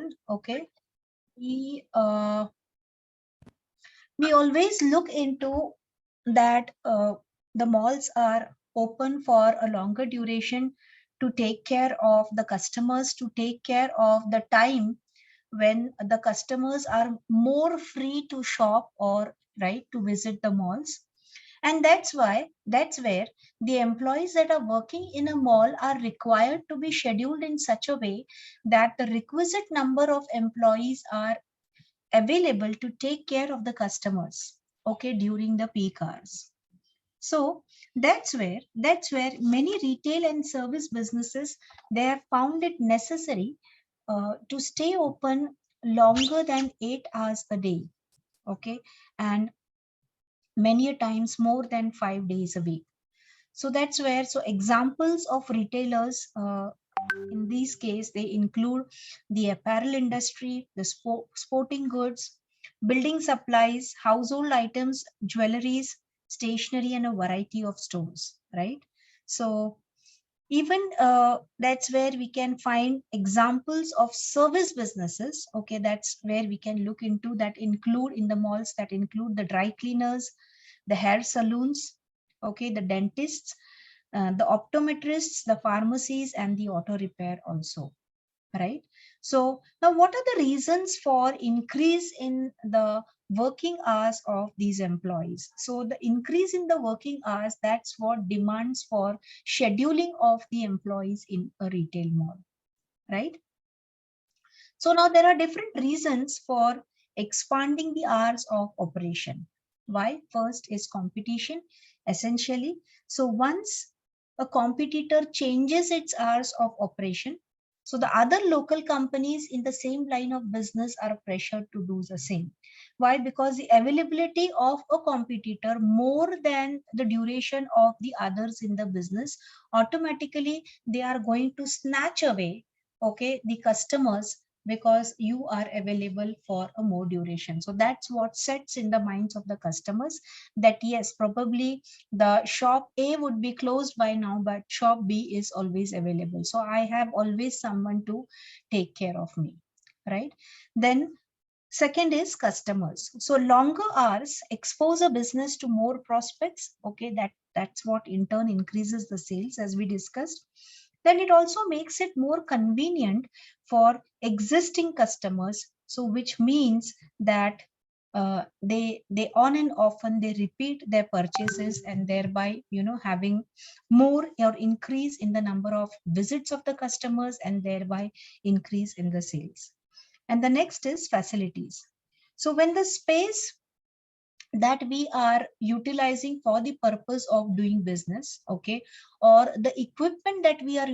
on, okay, we always look into that the malls are open for a longer duration to take care of the customers, to take care of the time when the customers are more free to shop or right to visit the malls. And that's where the employees that are working in a mall are required to be scheduled in such a way that the requisite number of employees are available to take care of the customers, okay, during the peak hours. So that's where many retail and service businesses, they have found it necessary to stay open longer than 8 hours a day, okay, and many a times more than 5 days a week. So that's where, so examples of retailers in these case, they include the apparel industry, the sporting goods, building supplies, household items, jewelries, stationery, and a variety of stores, right? So even that's where we can find examples of service businesses, okay, that's where we can look into, that include in the malls, that include the dry cleaners, the hair salons, okay, the dentists, the optometrists, the pharmacies, and the auto repair also, right? So now what are the reasons for increase in the working hours of these employees? So the increase in the working hours, that's what demands for scheduling of the employees in a retail mall, right? So now there are different reasons for expanding the hours of operation. Why? First is competition, essentially. So once a competitor changes its hours of operation, so the other local companies in the same line of business are pressured to do the same. Why? Because the availability of a competitor more than the duration of the others in the business, automatically they are going to snatch away, okay, the customers, because you are available for a more duration. So that's what sets in the minds of the customers that yes, probably the shop A would be closed by now, but shop B is always available. So I have always someone to take care of me, right? Then second is customers. So longer hours expose a business to more prospects. Okay, that's what in turn increases the sales, as we discussed. Then it also makes it more convenient for existing customers. So which means that they on and often they repeat their purchases, and thereby having more or increase in the number of visits of the customers, and thereby increase in the sales. And the next is facilities. So when the space that we are utilizing for the purpose of doing business, okay, or the equipment that we are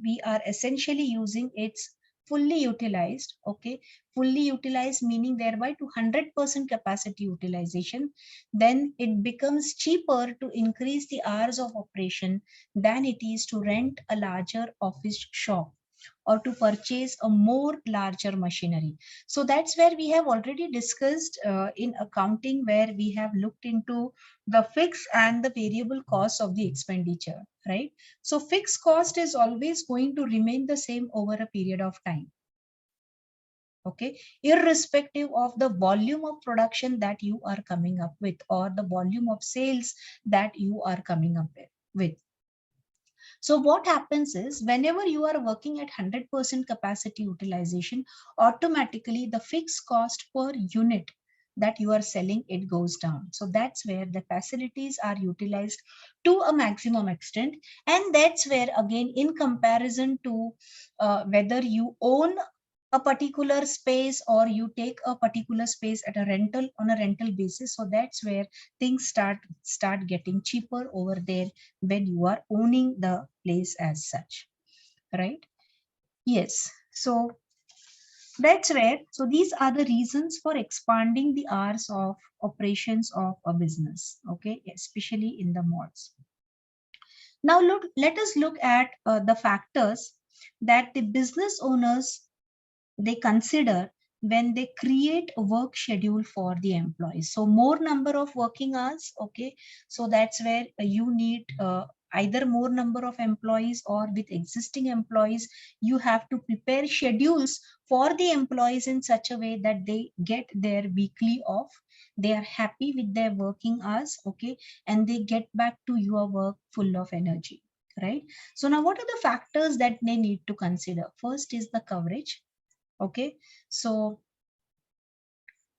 we are essentially using, it's fully utilized, okay, fully utilized meaning thereby to 100% capacity utilization, then it becomes cheaper to increase the hours of operation than it is to rent a larger office shop or to purchase a more larger machinery. So that's where we have already discussed in accounting, where we have looked into the fixed and the variable costs of the expenditure, right? So fixed cost is always going to remain the same over a period of time, okay, irrespective of the volume of production that you are coming up with, or the volume of sales that you are coming up with. So what happens is, whenever you are working at 100% capacity utilization, automatically the fixed cost per unit that you are selling, it goes down. So that's where the facilities are utilized to a maximum extent. And that's where, again, in comparison to whether you own a particular space or you take a particular space at a rental, on a rental basis, so that's where things start getting cheaper over there when you are owning the place as such, right? Yes, so that's where, so these are the reasons for expanding the hours of operations of a business, okay, especially in the malls. Now let us look at the factors that the business owners, they consider when they create a work schedule for the employees. So more number of working hours, okay, so that's where you need either more number of employees or with existing employees, you have to prepare schedules for the employees in such a way that they get their weekly off, they are happy with their working hours, okay, and they get back to your work full of energy, right? So now what are the factors that they need to consider? First is the coverage, okay, so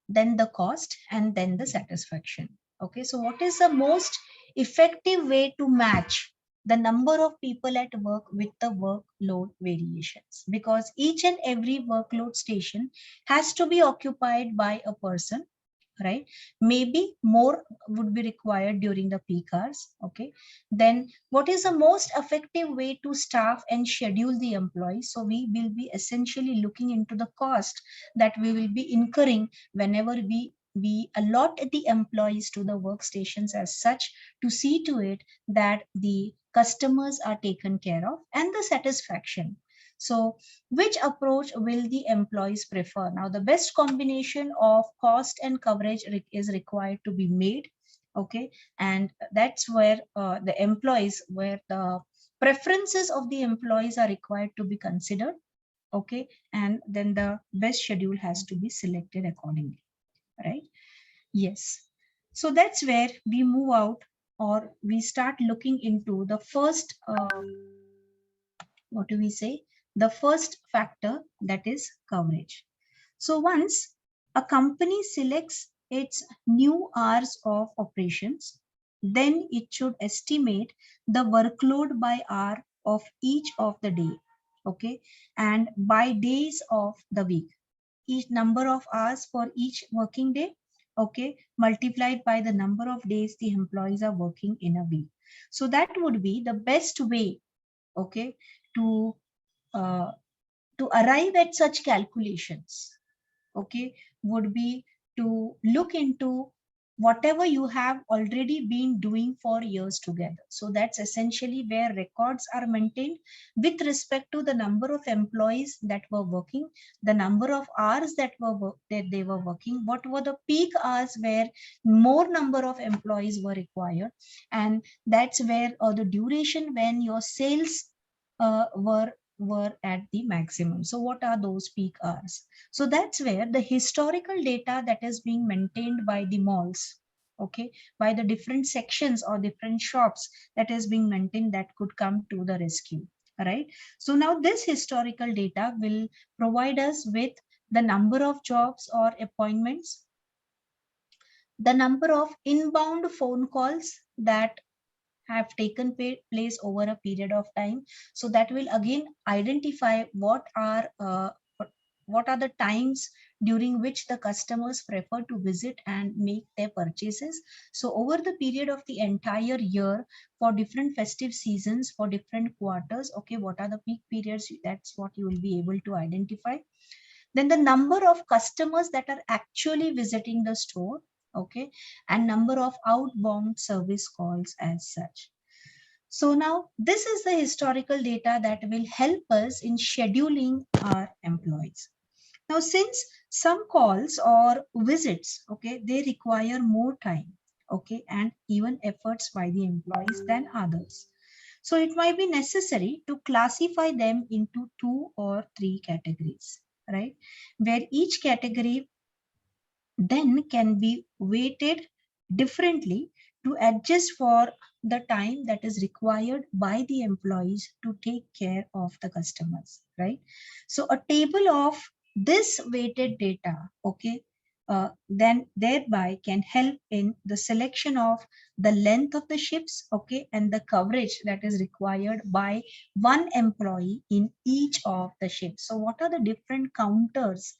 then the cost, and then the satisfaction. Okay, so what is the most effective way to match the number of people at work with the workload variations? Because each and every workload station has to be occupied by a person, right? Maybe more would be required during the peak hours. Okay, then what is the most effective way to staff and schedule the employees? So we will be essentially looking into the cost that we will be incurring whenever we allot the employees to the workstations as such, to see to it that the customers are taken care of, and the satisfaction. So which approach will the employees prefer? Now, the best combination of cost and coverage is required to be made. Okay, and that's where the employees, where the preferences of the employees are required to be considered. Okay, and then the best schedule has to be selected accordingly, right? Yes. So that's where we move out, or we start looking into the first what do we say, the first factor, that is coverage. So once a company selects its new hours of operations, then it should estimate the workload by hour of each of the day, okay, and by days of the week, each number of hours for each working day, okay, multiplied by the number of days the employees are working in a week. So that would be the best way, okay, to uh, to arrive at such calculations, okay, would be to look into whatever you have already been doing for years together. So that's essentially where records are maintained with respect to the number of employees that were working, the number of hours that they were working, what were the peak hours where more number of employees were required, and that's where the duration when your sales were at the maximum. So what are those peak hours? So that's where the historical data that is being maintained by the malls, okay, by the different sections or different shops that is being maintained, that could come to the rescue, right? So now this historical data will provide us with the number of jobs or appointments, the number of inbound phone calls that have taken place over a period of time. So that will again identify what are the times during which the customers prefer to visit and make their purchases. So over the period of the entire year, for different festive seasons, for different quarters, okay, what are the peak periods? That's what you will be able to identify. Then the number of customers that are actually visiting the store, okay, and number of outbound service calls as such. So now this is the historical data that will help us in scheduling our employees. Now, since some calls or visits, okay, they require more time, okay, and even efforts by the employees than others. So it might be necessary to classify them into 2 or 3 categories, right? Where each category then can be weighted differently to adjust for the time that is required by the employees to take care of the customers, right? So a table of this weighted data, okay, then thereby can help in the selection of the length of the shifts, okay, and the coverage that is required by one employee in each of the shifts. So what are the different counters,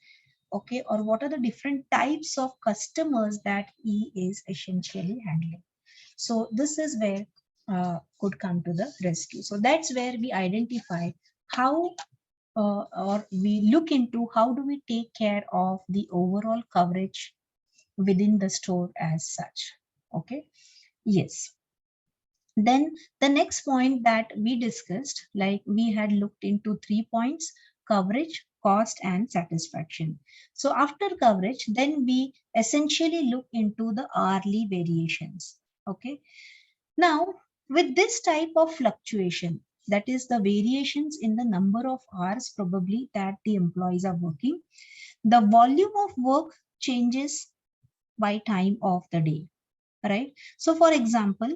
okay, or what are the different types of customers that he is essentially handling? So this is where could come to the rescue. So that's where we identify how or we look into how do we take care of the overall coverage within the store as such. Okay, yes. Then the next point that we discussed, like we had looked into 3 points: coverage, cost, and satisfaction. So after coverage, then we essentially look into the hourly variations. Okay. Now, With this type of fluctuation, that is the variations in the number of hours probably that the employees are working, the volume of work changes by time of the day, right? So for example,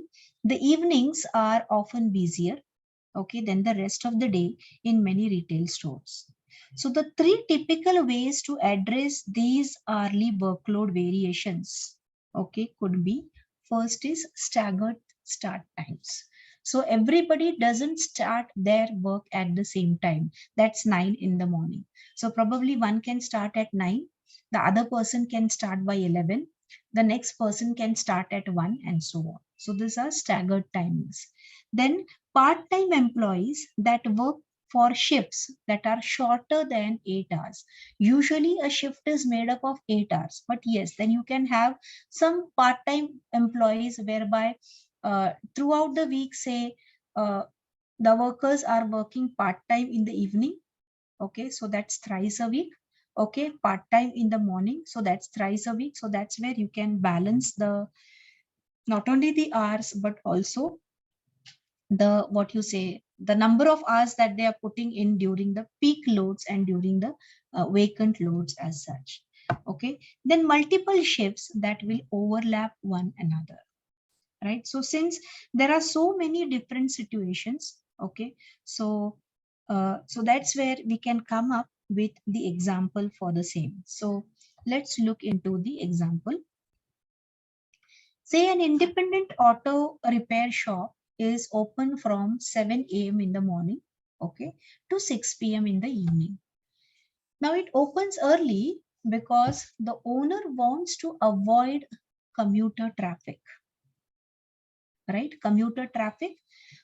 the evenings are often busier, okay, than the rest of the day in many retail stores. So the three typical ways to address these hourly workload variations, okay, could be: first is staggered start times. So everybody doesn't start their work at the same time. That's 9 in the morning. So probably one can start at 9, the other person can start by 11, the next person can start at 1, and so on. So these are staggered timings. Then part-time employees that work for shifts that are shorter than 8 hours. Usually a shift is made up of 8 hours, but yes, then you can have some part-time employees whereby throughout the week, say, uh, the workers are working part-time in the evening. Okay, so that's thrice a week. Okay, part-time in the morning, so that's thrice a week. So that's where you can balance the not only the hours but also the what you say the number of hours that they are putting in during the peak loads and during the vacant loads as such. Okay, then multiple shifts that will overlap one another, right? So since there are so many different situations, okay, so so that's where we can come up with the example for the same. So let's look into the example. Say an independent auto repair shop is open from 7 a.m. in the morning, okay, to 6 p.m. in the evening. Now it opens early because the owner wants to avoid commuter traffic, right? Commuter traffic.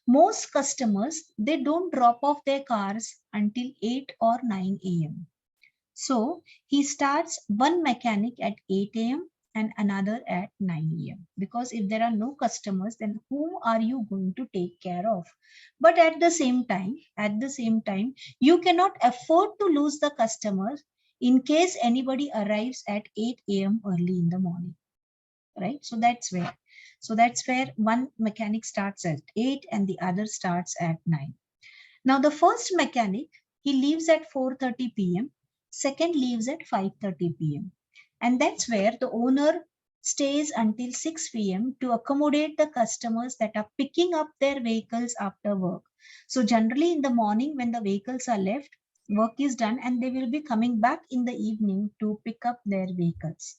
Most customers, they don't drop off their cars until 8 or 9 a.m. So he starts one mechanic at 8 a.m. and another at 9 a.m. Because if there are no customers, then whom are you going to take care of? But at the same time, you cannot afford to lose the customers in case anybody arrives at 8 a.m. early in the morning, right? So that's where one mechanic starts at 8 and the other starts at 9. Now the first mechanic, he leaves at 4:30 p.m., second leaves at 5:30 p.m. And that's where the owner stays until 6 p.m. to accommodate the customers that are picking up their vehicles after work. So generally in the morning when the vehicles are left, work is done and they will be coming back in the evening to pick up their vehicles.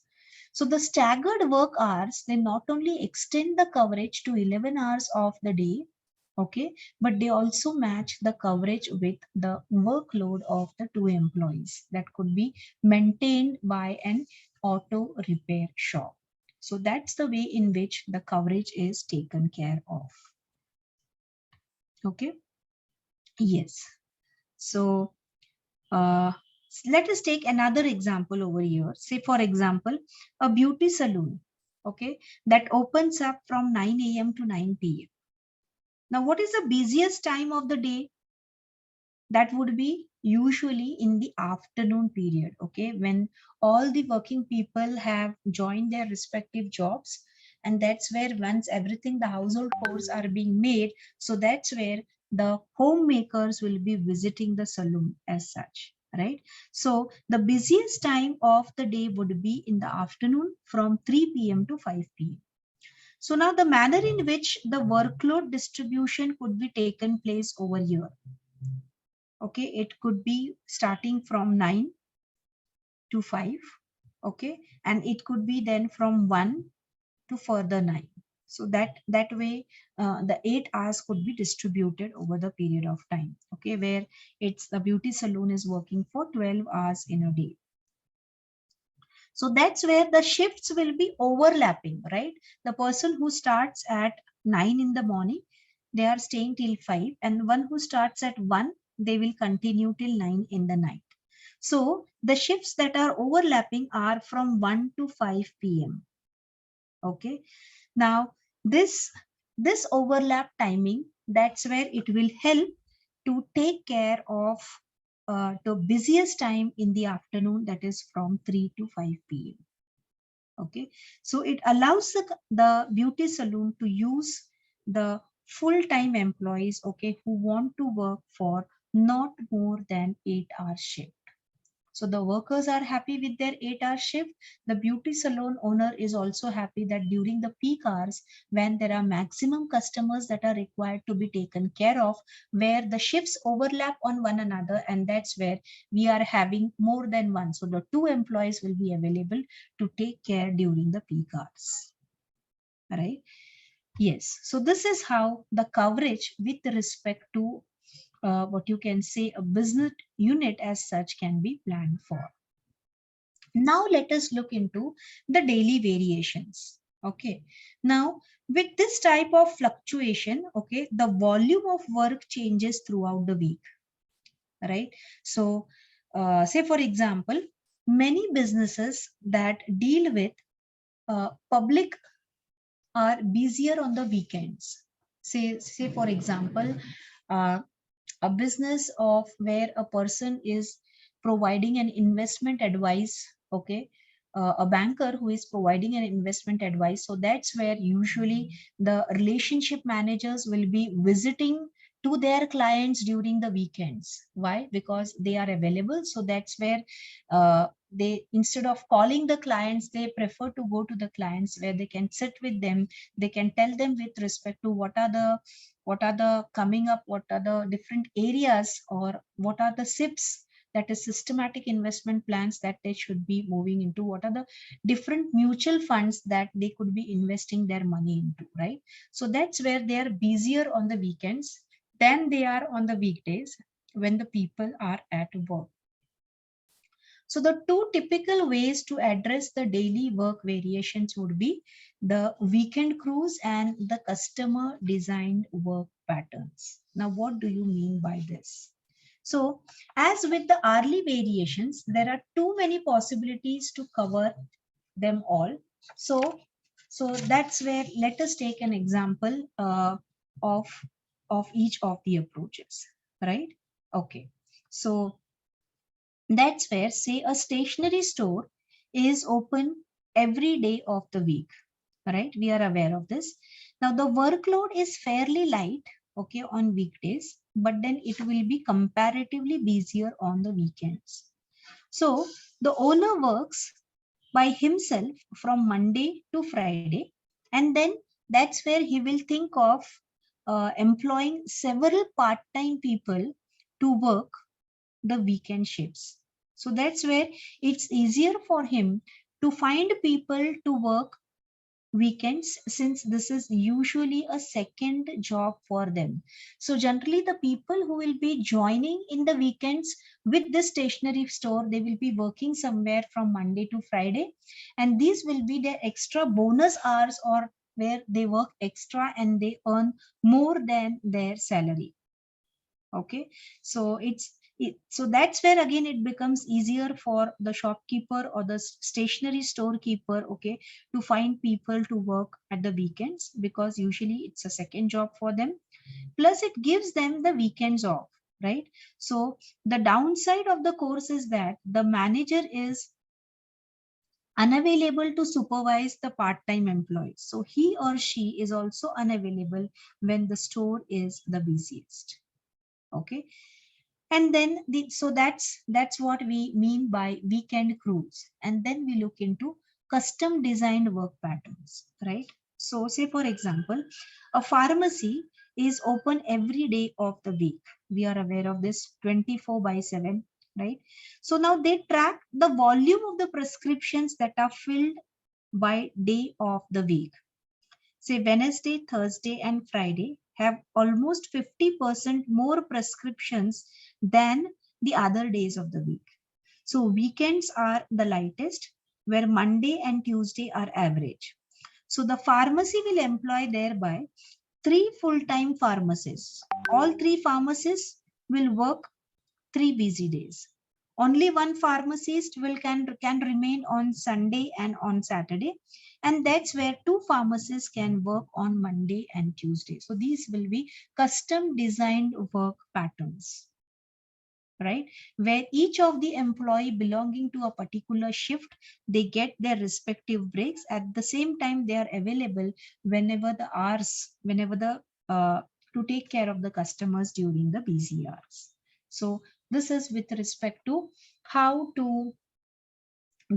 So the staggered work hours, they not only extend the coverage to 11 hours of the day, okay, but they also match the coverage with the workload of the two employees that could be maintained by an auto repair shop. So that's the way in which the coverage is taken care of. Okay, yes. So uh, let us take another example over here. Say for example, a beauty salon, okay, that opens up from 9 a.m. to 9 p.m. Now, what is the busiest time of the day? That would be usually in the afternoon period, okay, when all the working people have joined their respective jobs, and that's where once everything the household chores are being made, so that's where the homemakers will be visiting the salon as such, right? So the busiest time of the day would be in the afternoon from 3 p.m. to 5 p.m. So now the manner in which the workload distribution could be taken place over here, okay, it could be starting from 9 to 5, okay, and it could be then from 1 to further 9. So that way the 8 hours could be distributed over the period of time, okay, where it's the beauty salon is working for 12 hours in a day. So that's where the shifts will be overlapping, right? The person who starts at 9 in the morning, they are staying till 5, and one who starts at 1, they will continue till 9 in the night. So the shifts that are overlapping are from 1 to 5 p.m. Okay. Now this overlap timing, that's where it will help to take care of the busiest time in the afternoon, that is from 3 to 5 p.m. Okay, so it allows the beauty salon to use the full-time employees, okay, who want to work for not more than 8 hour shift. So the workers are happy with their 8 hour shift. The beauty salon owner is also happy that during the peak hours, when there are maximum customers that are required to be taken care of, where the shifts overlap on one another, and that's where we are having more than one. So the two employees will be available to take care during the peak hours. Right? Yes. So this is how the coverage with respect to what you can say a business unit as such can be planned for. Now let us look into the daily variations. Okay. Now with this type of fluctuation, okay, the volume of work changes throughout the week, right? So say for example, many businesses that deal with public are busier on the weekends. Say for example, uh, a business of where a person is providing an investment advice, okay, a banker who is providing an investment advice. So that's where usually the relationship managers will be visiting to their clients during the weekends. Why? Because they are available. So that's where they, instead of calling the clients, they prefer to go to the clients where they can sit with them. They can tell them with respect to what are the coming up, what are the different areas, or what are the SIPs, that is systematic investment plans, that they should be moving into, what are the different mutual funds that they could be investing their money into, right? So that's where they are busier on the weekends than they are on the weekdays when the people are at work. So the two typical ways to address the daily work variations would be the weekend cruise and the customer designed work patterns. Now, what do you mean by this? So as with the hourly variations, there are too many possibilities to cover them all. So, so that's where let us take an example of, of each of the approaches, right? Okay. So that's where, say, a stationery store is open every day of the week, right? We are aware of this. Now, the workload is fairly light, okay, on weekdays, but then it will be comparatively busier on the weekends. So, the owner works by himself from Monday to Friday, and then that's where he will think of employing several part-time people to work the weekend shifts. So that's where it's easier for him to find people to work weekends, since this is usually a second job for them. So generally the people who will be joining in the weekends with this stationery store, they will be working somewhere from Monday to Friday, and these will be their extra bonus hours, or where they work extra and they earn more than their salary. Okay, so so that's where again it becomes easier for the shopkeeper or the stationery storekeeper, okay, to find people to work at the weekends, because usually it's a second job for them, plus it gives them the weekends off, right? So the downside of the course is that the manager is unavailable to supervise the part-time employees, so he or she is also unavailable when the store is the busiest. Okay, and then so that's what we mean by weekend cruise. And then we look into custom designed work patterns, right? So say for example, a pharmacy is open every day of the week. We are aware of this, 24/7, right? So now they track the volume of the prescriptions that are filled by day of the week. Say Wednesday, Thursday, and Friday have almost 50% more prescriptions than the other days of the week. So weekends are the lightest, where Monday and Tuesday are average. So the pharmacy will employ thereby 3 full-time pharmacists. All 3 pharmacists will work 3 busy days. Only one pharmacist can remain on Sunday and on Saturday, and that's where 2 pharmacists can work on Monday and Tuesday. So these will be custom designed work patterns, right? Where each of the employee belonging to a particular shift, they get their respective breaks. At the same time, they are available whenever the hours, whenever the to take care of the customers during the busy hours. So this is with respect to how to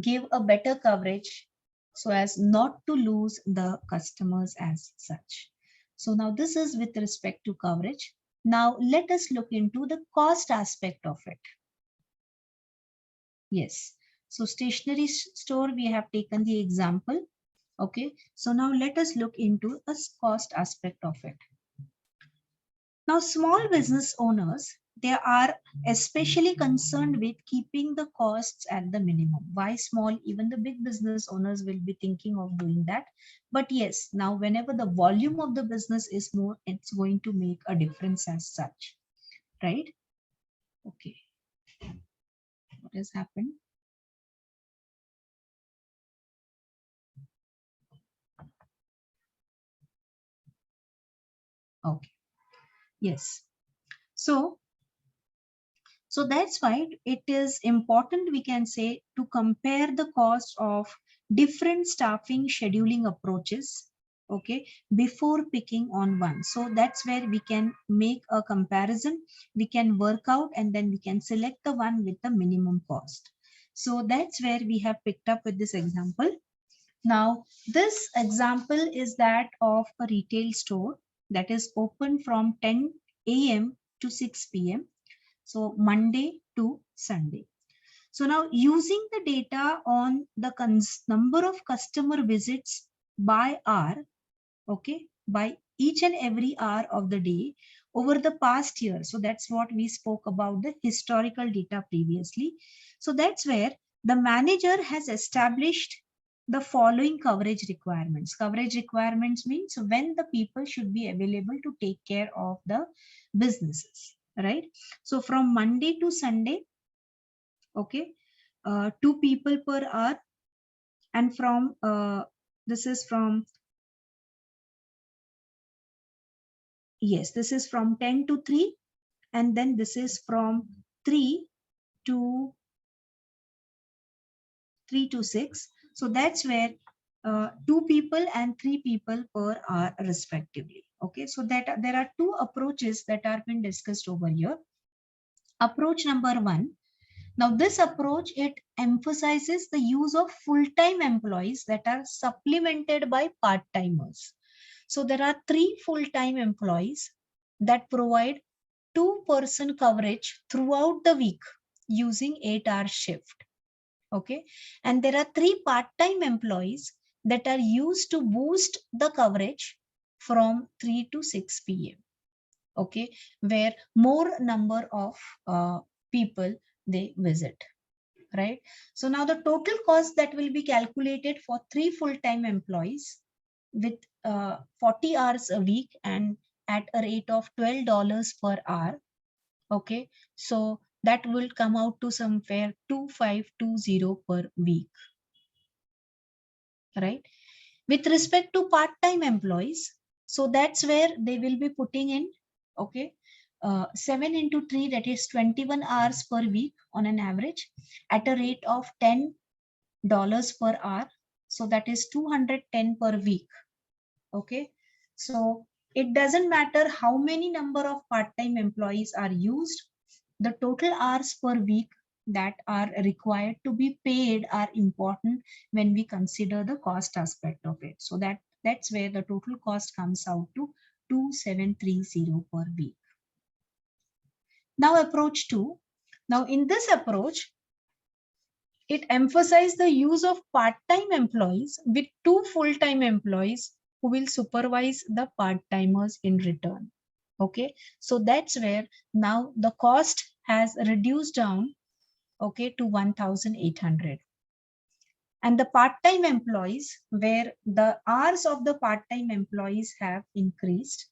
give a better coverage so as not to lose the customers as such. So now this is with respect to coverage. Now let us look into the cost aspect of it. Yes. So stationery store, we have taken the example. Okay. So now let us look into a cost aspect of it. Now, small business owners, they are especially concerned with keeping the costs at the minimum. Why small? Even the big business owners will be thinking of doing that. But yes, now whenever the volume of the business is more, it's going to make a difference as such, right? Okay. What has happened? Okay. Yes. So that's why it is important, we can say, to compare the cost of different staffing scheduling approaches, okay, before picking on one. So that's where we can make a comparison, we can work out, and then we can select the one with the minimum cost. So that's where we have picked up with this example. Now, this example is that of a retail store that is open from 10 a.m. to 6 p.m. So Monday to Sunday. So now using the data on the number of customer visits by hour, okay, by each and every hour of the day over the past year. So that's what we spoke about, the historical data previously. So that's where the manager has established the following coverage requirements. Coverage requirements means when the people should be available to take care of the businesses, right? So from Monday to Sunday, okay, 2 people per hour, and from this is from, yes, this is from 10 to 3, and then this is from 3 to 6. So that's where 2 people and 3 people per hour respectively. Okay, so that there are two approaches that are being discussed over here. Approach number one. Now this approach, it emphasizes the use of full-time employees that are supplemented by part-timers. So there are 3 full-time employees that provide 2-person coverage throughout the week using 8-hour shift. Okay. And there are 3 part-time employees that are used to boost the coverage from 3 to 6 p.m. Okay. Where more number of people they visit. Right. So now the total cost that will be calculated for 3 full-time employees with 40 hours a week and at a rate of $12 per hour. Okay, so that will come out to somewhere 2520 per week, right? With respect to part-time employees, so that's where they will be putting in, okay, 7 into 3, that is 21 hours per week on an average at a rate of $10 per hour. So that is 210 per week. Okay, so it doesn't matter how many number of part-time employees are used, the total hours per week that are required to be paid are important when we consider the cost aspect of it. So that's where the total cost comes out to 2730 per week. Now approach 2. Now in this approach, it emphasized the use of part-time employees with 2 full-time employees who will supervise the part-timers in return. Okay, so that's where now the cost has reduced down, okay, to 1,800. And the part-time employees, where the hours of the part-time employees have increased,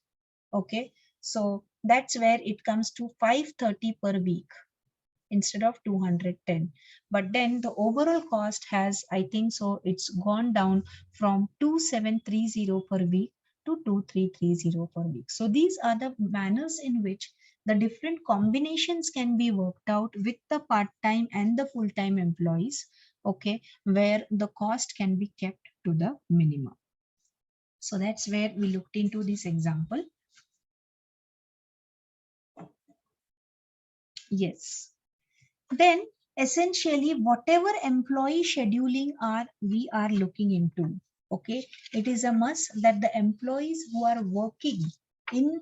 okay, so that's where it comes to 530 per week instead of 210. But then the overall cost has, I think so, it's gone down from 2730 per week to 2330 per week. So these are the manners in which the different combinations can be worked out with the part-time and the full-time employees, okay, where the cost can be kept to the minimum. So that's where we looked into this example. Yes. Then essentially whatever employee scheduling are we are looking into, okay, it is a must that the employees who are working in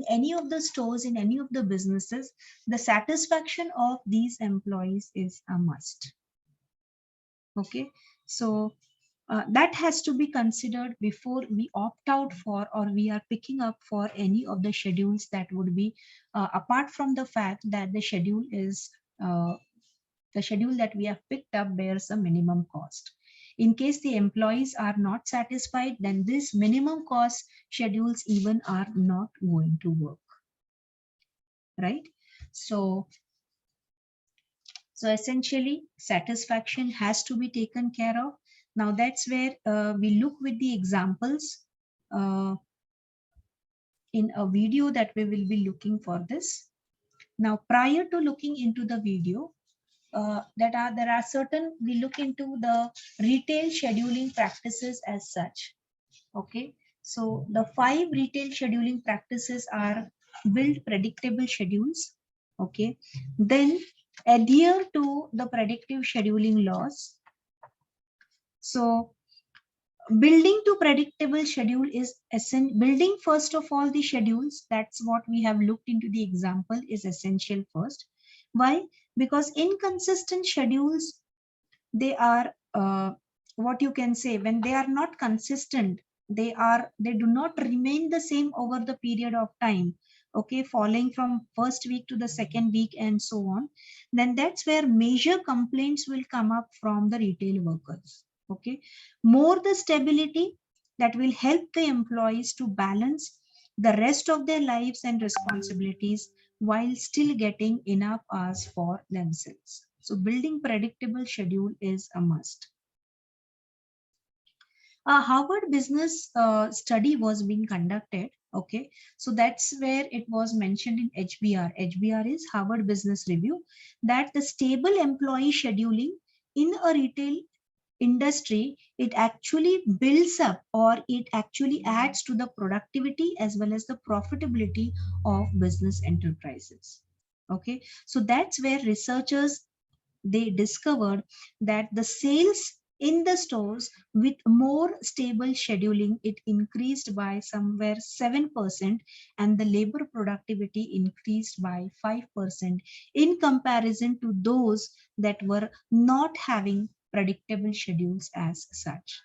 any of the stores, in any of the businesses, the satisfaction of these employees is a must. Okay, so that has to be considered before we opt out for or we are picking up for any of the schedules that would be apart from the fact that uh, the schedule that we have picked up bears a minimum cost. In case the employees are not satisfied, then this minimum cost schedules even are not going to work, right? So, so essentially satisfaction has to be taken care of. Now that's where we look with the examples uh, in a video that we will be looking for this. Now, prior to looking into the video, there are certain, we look into the retail scheduling practices as such. Okay, so the 5 retail scheduling practices are: build predictable schedules. Okay, then adhere to the predictive scheduling laws. So building to predictable schedule is essential. Building first of all the schedules, that's what we have looked into the example, is essential first. Why? Because inconsistent schedules, they are what you can say, when they are not consistent, they do not remain the same over the period of time, okay, falling from first week to the second week and so on, then that's where major complaints will come up from the retail workers. Okay, more the stability, that will help the employees to balance the rest of their lives and responsibilities while still getting enough hours for themselves. So building predictable schedule is a must. A Harvard business study was being conducted. Okay, so that's where it was mentioned in HBR. HBR is Harvard Business Review, that the stable employee scheduling in a retail industry, it actually builds up or it actually adds to the productivity as well as the profitability of business enterprises. Okay, so that's where researchers, they discovered that the sales in the stores with more stable scheduling, it increased by somewhere 7%, and the labor productivity increased by 5% in comparison to those that were not having predictable schedules as such.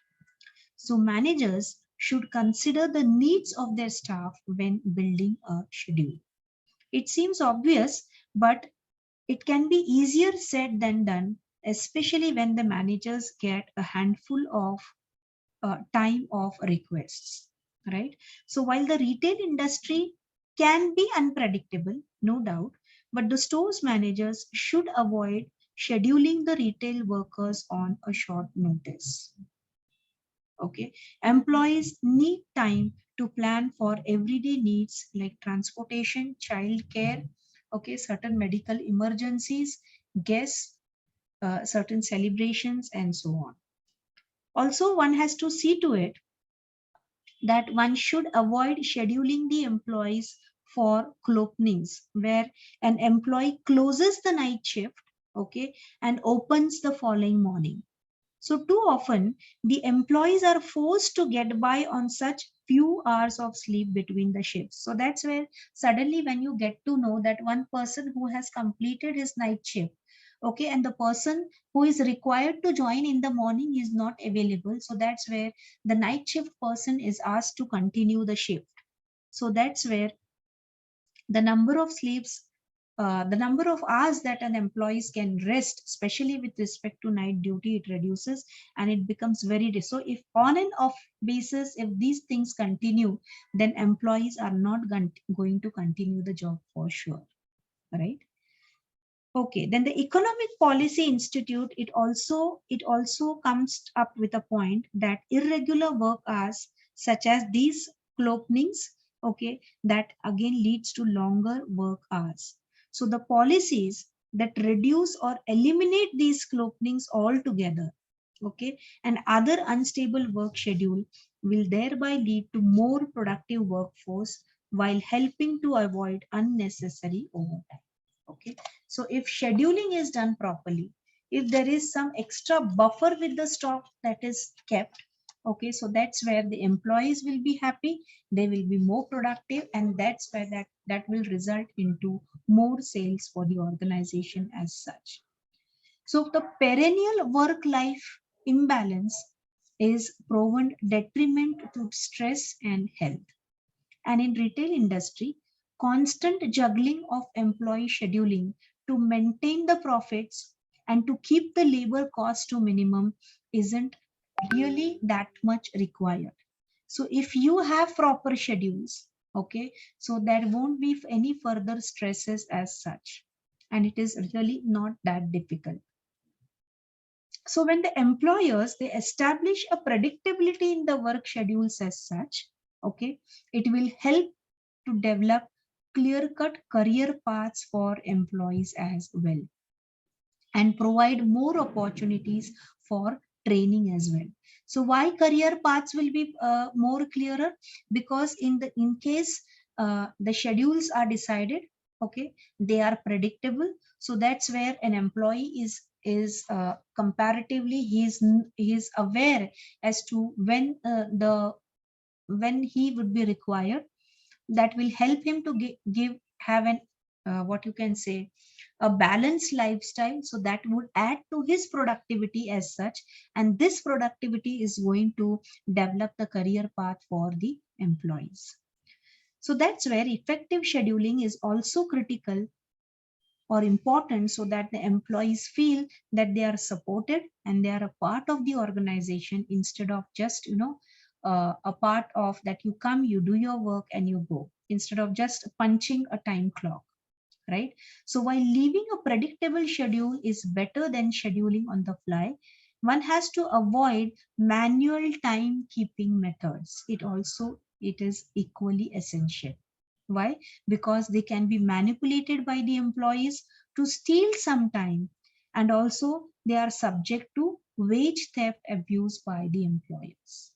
So managers should consider the needs of their staff when building a schedule. It seems obvious, but it can be easier said than done, especially when the managers get a handful of time of requests, right? So while the retail industry can be unpredictable, no doubt, but the stores managers should avoid scheduling the retail workers on a short notice. Okay, employees need time to plan for everyday needs like transportation, child care, okay, certain medical emergencies, guests, certain celebrations, and so on. Also, one has to see to it that one should avoid scheduling the employees for cloakings, where an employee closes the night shift, okay, and opens the following morning. So too often the employees are forced to get by on such few hours of sleep between the shifts. So that's where suddenly when you get to know that one person who has completed his night shift, okay, and the person who is required to join in the morning is not available. So that's where the night shift person is asked to continue the shift. So that's where the number of sleeps, the number of hours that an employees can rest, especially with respect to night duty, it reduces and it becomes very. So if on and off basis, if these things continue, then employees are not going to continue the job for sure, right? Okay, then the Economic Policy Institute, it also comes up with a point that irregular work hours such as these cloakings, okay, that again leads to longer work hours. So the policies that reduce or eliminate these cloakings altogether, okay, and other unstable work schedule will thereby lead to more productive workforce while helping to avoid unnecessary overtime. Okay, so if scheduling is done properly, if there is some extra buffer with the stock that is kept, okay, so that's where the employees will be happy, they will be more productive, and that's where that will result into more sales for the organization as such. So the perennial work life imbalance is proven detriment to stress and health. And in retail industry, constant juggling of employee scheduling to maintain the profits and to keep the labor cost to minimum isn't really that much required. So if you have proper schedules, okay, so there won't be any further stresses as such. And it is really not that difficult. So when the employers, they establish a predictability in the work schedules as such, okay, it will help to develop clear-cut career paths for employees as well, and provide more opportunities for training as well. So why career paths will be more clearer? Because in case the schedules are decided, okay, they are predictable. So that's where an employee is comparatively he is aware as to when he would be required. That will help him to give have an what you can say, a balanced lifestyle, so that would add to his productivity as such, and this productivity is going to develop the career path for the employees. So that's where effective scheduling is also critical or important, so that the employees feel that they are supported and they are a part of the organization, instead of just a part of that, you come, you do your work and you go, instead of just punching a time clock, right? So while leaving a predictable schedule is better than scheduling on the fly, one has to avoid manual timekeeping methods. It is equally essential. Why? Because they can be manipulated by the employees to steal some time, and also they are subject to wage theft abuse by the employers,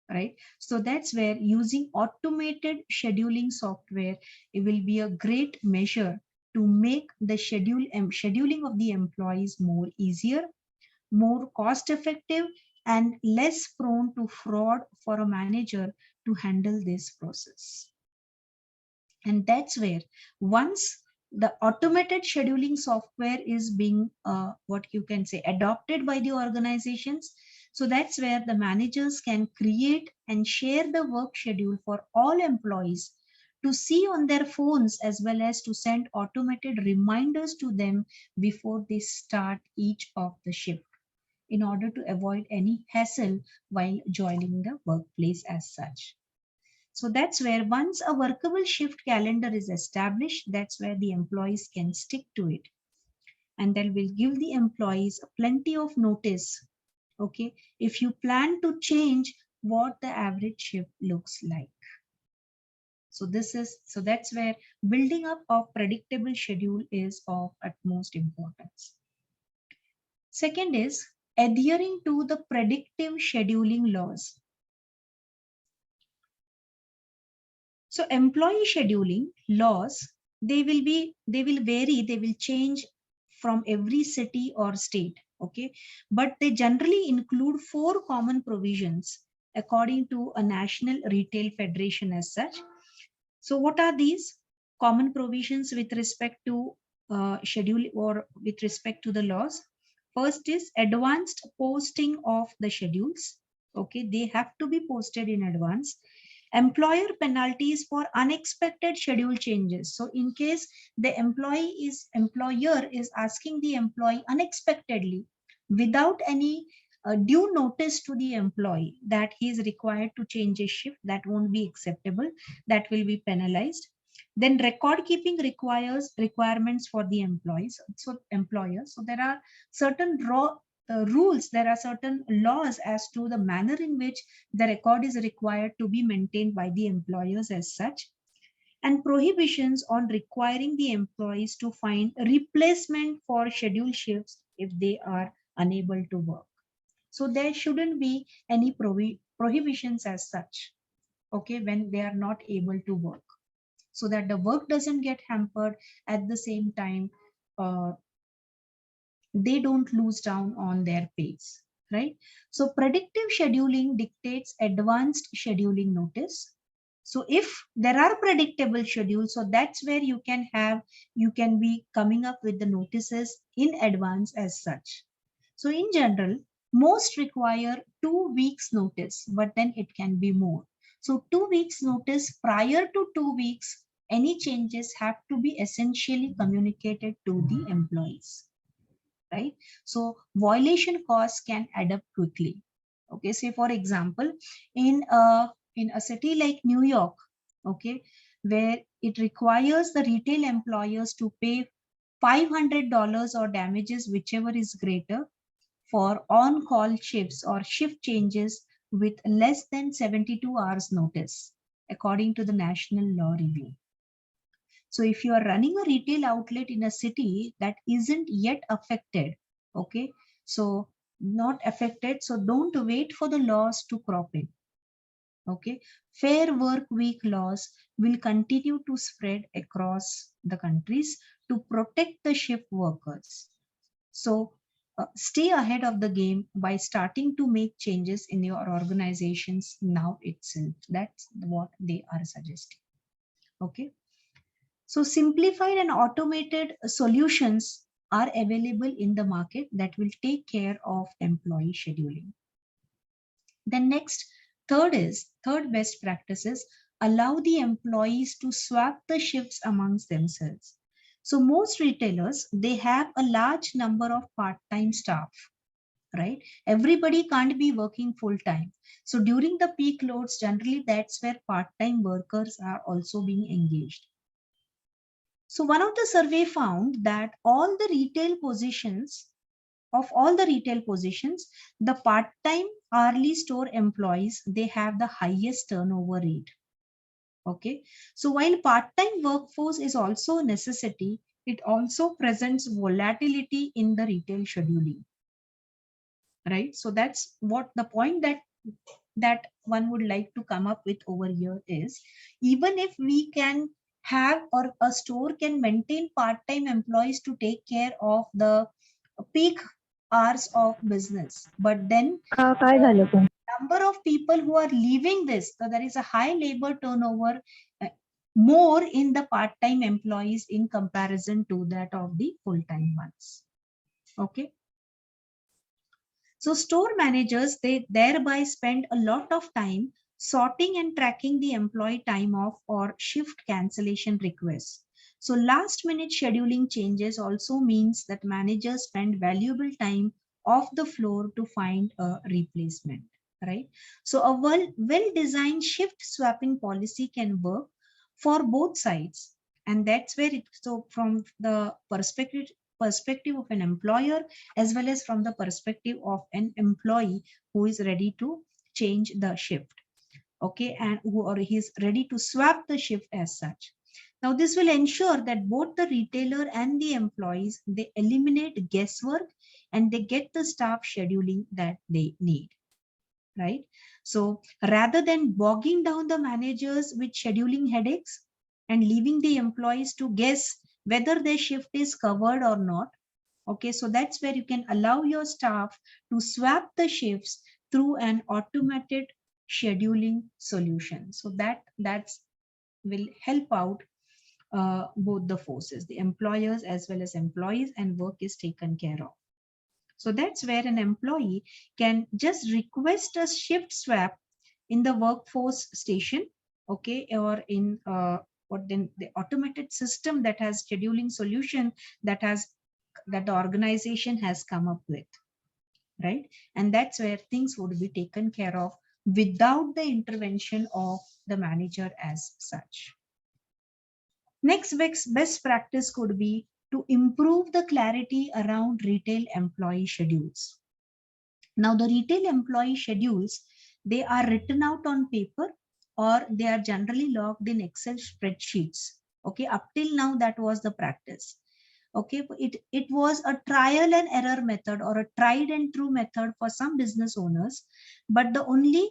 right? So that's where using automated scheduling software, it will be a great measure to make the scheduling of the employees more easier, more cost effective, and less prone to fraud for a manager to handle this process. And that's where, once the automated scheduling software is being what you can say adopted by the organizations, so that's where the managers can create and share the work schedule for all employees to see on their phones, as well as to send automated reminders to them before they start each of the shift, in order to avoid any hassle while joining the workplace as such. So that's where, once a workable shift calendar is established, that's where the employees can stick to it. And that will give the employees plenty of notice. Okay, if you plan to change what the average shift looks like. So that's where building up of predictable schedule is of utmost importance. Second is adhering to the predictive scheduling laws. So employee scheduling laws, they will vary, they will change from every city or state, okay? But they generally include four common provisions according to a national retail federation as such. So what are these common provisions with respect to schedule or with respect to the laws? First is advanced posting of the schedules. Okay, they have to be posted in advance. Employer penalties for unexpected schedule changes. So in case the employer is asking the employee unexpectedly, without any due notice to the employee, that he is required to change his shift, that won't be acceptable, that will be penalized. Then record keeping requirements for the employers. So there are certain rules, there are certain laws as to the manner in which the record is required to be maintained by the employers as such, and prohibitions on requiring the employees to find a replacement for scheduled shifts if they are unable to work. So there shouldn't be any prohibitions as such, okay, when they are not able to work. so that the work doesn't get hampered. At the same time, they don't lose down on their pace, right? So predictive scheduling dictates advanced scheduling notice. So if there are predictable schedules, so that's where you can be coming up with the notices in advance as such. So in general, most require 2 weeks notice, but then it can be more. So 2 weeks notice, prior to 2 weeks, any changes have to be essentially communicated to the employees, right? So violation costs can add up quickly. Okay, say for example, in a city like New York, okay, where it requires the retail employers to pay $500 or damages, whichever is greater, for on-call shifts or shift changes with less than 72 hours notice, according to the National Law Review. So if you are running a retail outlet in a city that isn't yet affected, okay, so not affected, so don't wait for the laws to crop in. Okay, fair work week laws will continue to spread across the countries to protect the shift workers. So stay ahead of the game by starting to make changes in your organizations now itself. That's what they are suggesting. Okay. So simplified and automated solutions are available in the market that will take care of employee scheduling. Then next, third best practices allow the employees to swap the shifts amongst themselves. So most retailers, they have a large number of part-time staff, right? Everybody can't be working full time. So during the peak loads, generally that's where part-time workers are also being engaged. So one of the survey found that of all the retail positions, the part-time hourly store employees, they have the highest turnover rate. Okay. So while part-time workforce is also a necessity, it also presents volatility in the retail scheduling, right? So that's what the point that one would like to come up with over here is, even if we can have, or a store can maintain part-time employees to take care of the peak hours of business, but then काय झालं पण number of people who are leaving this, so there is a high labor turnover, uh, more in the part-time employees in comparison to that of the full-time ones. Okay. So store managers, they thereby spend a lot of time sorting and tracking the employee time off or shift cancellation requests. So last minute scheduling changes also means that managers spend valuable time off the floor to find a replacement, right? So a well-designed shift swapping policy can work for both sides. And that's where it, so from the perspective of an employer, as well as from the perspective of an employee who is ready to change the shift, okay, and who, or he is ready to swap the shift as such. Now this will ensure that both the retailer and the employees, they eliminate guesswork and they get the staff scheduling that they need, right? So rather than bogging down the managers with scheduling headaches and leaving the employees to guess whether their shift is covered or not. Okay, so that's where you can allow your staff to swap the shifts through an automated scheduling solution. So that's will help out both the forces, the employers as well as employees, and work is taken care of. So that's where an employee can just request a shift swap in the workforce station, okay, or in what then the automated system that has scheduling solution that the organization has come up with, right? And that's where things would be taken care of without the intervention of the manager as such. Next best practice could be to improve the clarity around retail employee schedules. Now the retail employee schedules, they are written out on paper or they are generally logged in Excel spreadsheets. Okay, up till now that was the practice. Okay, it was a trial and error method or a tried and true method for some business owners, but the only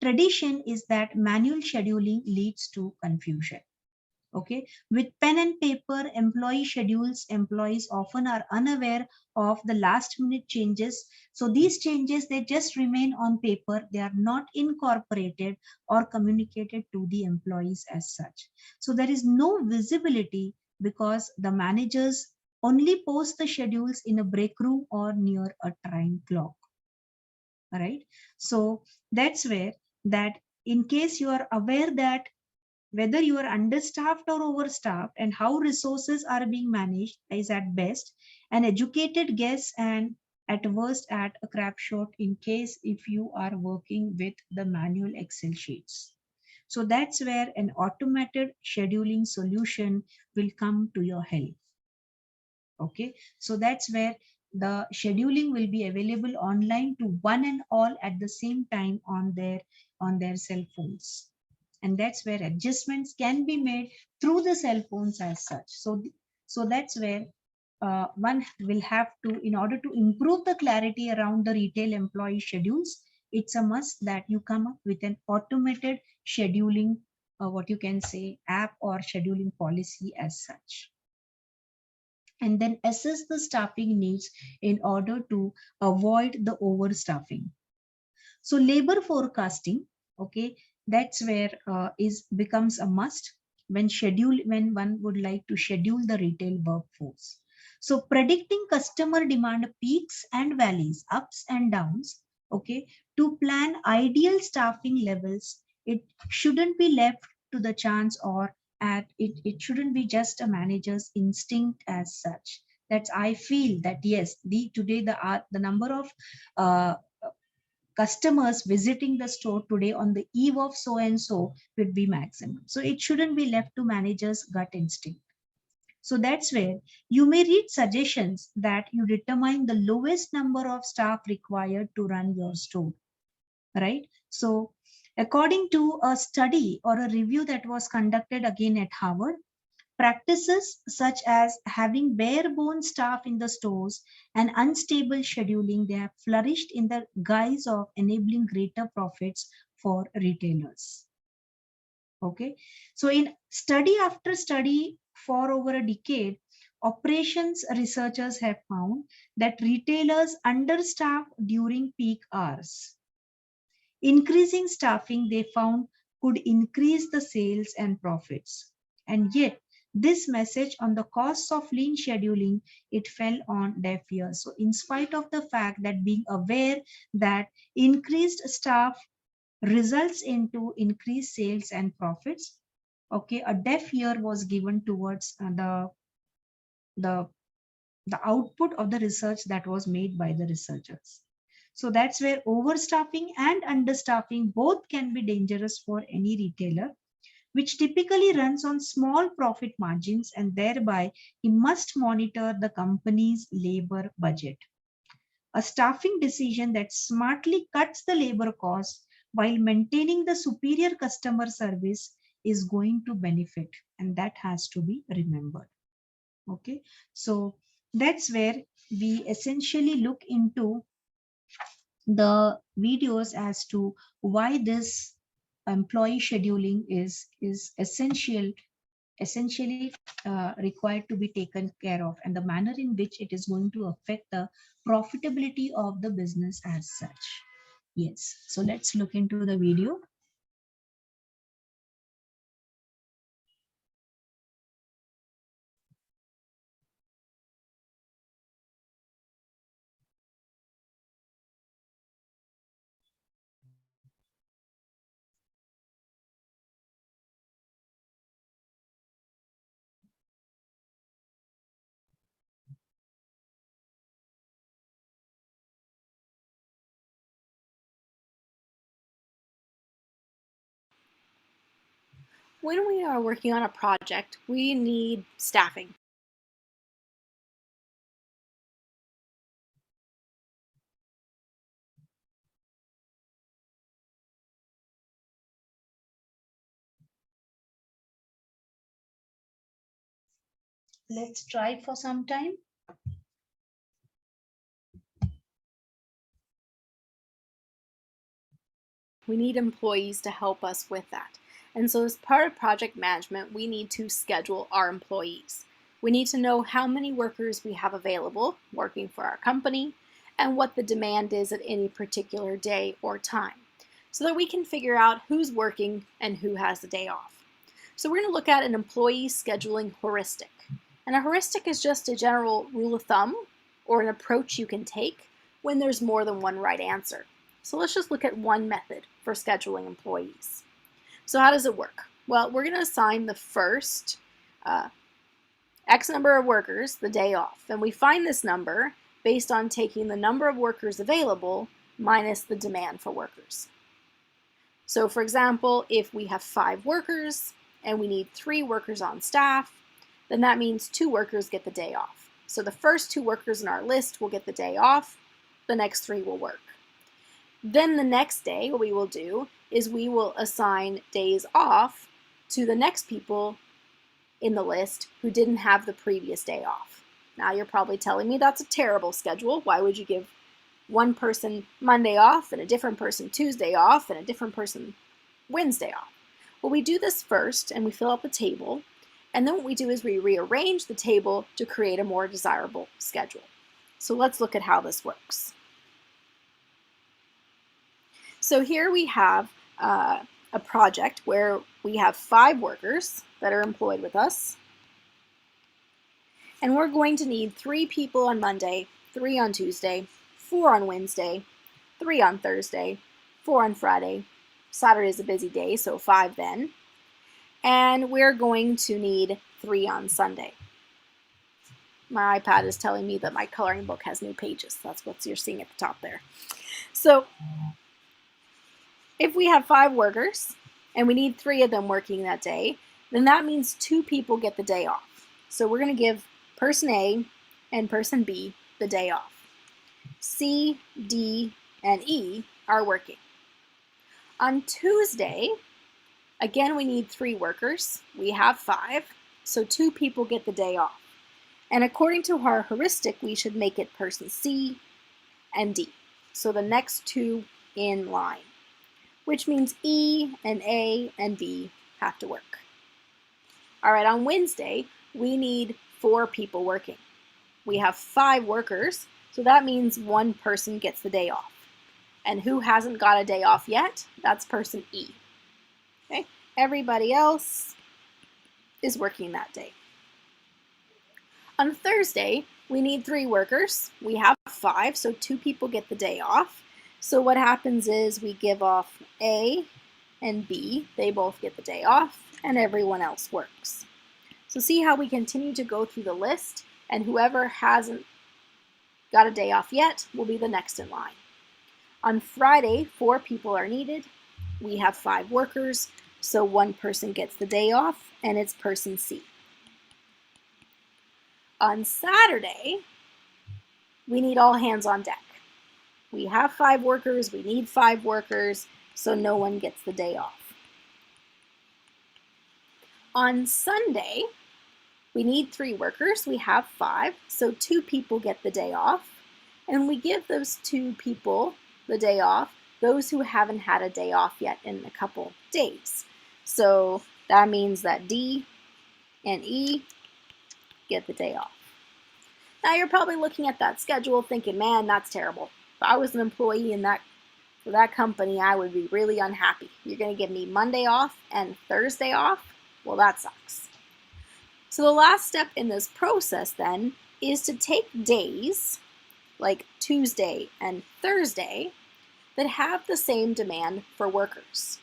tradition is that manual scheduling leads to confusion. Okay, with pen and paper, employee schedules, employees often are unaware of the last minute changes. So these changes, they just remain on paper. They are not incorporated or communicated to the employees as such. So there is no visibility because the managers only post the schedules in a break room or near a time clock. All right. So that's where that in case you are aware that whether you are understaffed or overstaffed and how resources are being managed is at best an educated guess and at worst at a crap shot in case if you are working with the manual Excel sheets. So that's where an automated scheduling solution will come to your help. Okay, so that's where the scheduling will be available online to one and all at the same time on their cell phones, and that's where adjustments can be made through the cell phones as such. So that's where one will have to, in order to improve the clarity around the retail employee schedules, it's a must that you come up with an automated scheduling, what you can say, app or scheduling policy as such, and then assess the staffing needs in order to avoid the overstaffing. So labor forecasting, okay, that's where is becomes a must when one would like to schedule the retail workforce. So predicting customer demand peaks and valleys, ups and downs, okay, to plan ideal staffing levels, it shouldn't be left to the chance or it shouldn't be just a manager's instinct as such. That's I feel that yes, the today the number of uh, customers visiting the store today on the eve of so and so would be maximum. So it shouldn't be left to managers' gut instinct. So that's where you may read suggestions that you determine the lowest number of staff required to run your store, right? So according to a study or a review that was conducted again at Harvard, practices such as having bare bones staff in the stores and unstable scheduling, they have flourished in the guise of enabling greater profits for retailers. Okay, so in study after study for over a decade, operations researchers have found that retailers understaff during peak hours. Increasing staffing, they found, could increase the sales and profits. And yet, this message on the costs of lean scheduling, it fell on deaf ears. So in spite of the fact that being aware that increased staff results into increased sales and profits, okay, a deaf ear was given towards the the output of the research that was made by the researchers. So that's where overstaffing and understaffing both can be dangerous for any retailer, which typically runs on small profit margins, and thereby he must monitor the company's labor budget. A staffing decision that smartly cuts the labor cost while maintaining the superior customer service is going to benefit, and that has to be remembered. Okay, so that's where we essentially look into the videos as to why this employee scheduling is essentially required to be taken care of, and the manner in which it is going to affect the profitability of the business as such. Yes, so let's look into the video. When we are working on a project, we need staffing. Let's try for some time. We need employees to help us with that. And so as part of project management, we need to schedule our employees. We need to know how many workers we have available working for our company and what the demand is at any particular day or time, so that we can figure out who's working and who has the day off. So we're going to look at an employee scheduling heuristic. And a heuristic is just a general rule of thumb or an approach you can take when there's more than one right answer. So let's just look at one method for scheduling employees. So how does it work? Well, we're going to assign the first X number of workers the day off. And we find this number based on taking the number of workers available minus the demand for workers. So for example, if we have 5 workers and we need 3 workers on staff, then that means 2 workers get the day off. So the first 2 workers in our list will get the day off, the next 3 will work. Then the next day, what we will do is we will assign days off to the next people in the list who didn't have the previous day off. Now you're probably telling me that's a terrible schedule. Why would you give one person Monday off and a different person Tuesday off and a different person Wednesday off? Well, we do this first and we fill out the table, and then what we do is we rearrange the table to create a more desirable schedule. So let's look at how this works. So here we have a project where we have 5 workers that are employed with us, and we're going to need 3 people on Monday, 3 on Tuesday, 4 on Wednesday, 3 on Thursday, 4 on Friday. Saturday is a busy day, so 5 then. And we're going to need 3 on Sunday. My iPad is telling me that my coloring book has new pages. That's what you're seeing at the top there. So if we have 5 workers and we need 3 of them working that day, then that means 2 people get the day off. So we're going to give person A and person B the day off. C, D, and E are working. On Tuesday, again, we need 3 workers. We have 5, so 2 people get the day off. And according to our heuristic, we should make it person C and D, so the next 2 in line, which means E and A and B have to work. All right, on Wednesday, we need 4 people working. We have 5 workers, so that means 1 person gets the day off. And who hasn't got a day off yet? That's person E. Okay, everybody else is working that day. On Thursday, we need 3 workers. We have 5, so 2 people get the day off. So what happens is we give off A and B. They both get the day off, and everyone else works. So see how we continue to go through the list, and whoever hasn't got a day off yet will be the next in line. On Friday, 4 people are needed. We have 5 workers, so 1 person gets the day off, and it's person C. On Saturday, we need all hands on deck. We have 5 workers, we need 5 workers, so no one gets the day off. On Sunday, we need 3 workers, we have 5, so 2 people get the day off, and we give those 2 people the day off, those who haven't had a day off yet in a couple days. So that means that D and E get the day off. Now you're probably looking at that schedule thinking, man, that's terrible. If I was an employee for that company, I would be really unhappy. You're going to give me Monday off and Thursday off? Well, that sucks. So the last step in this process then is to take days like Tuesday and Thursday that have the same demand for workers.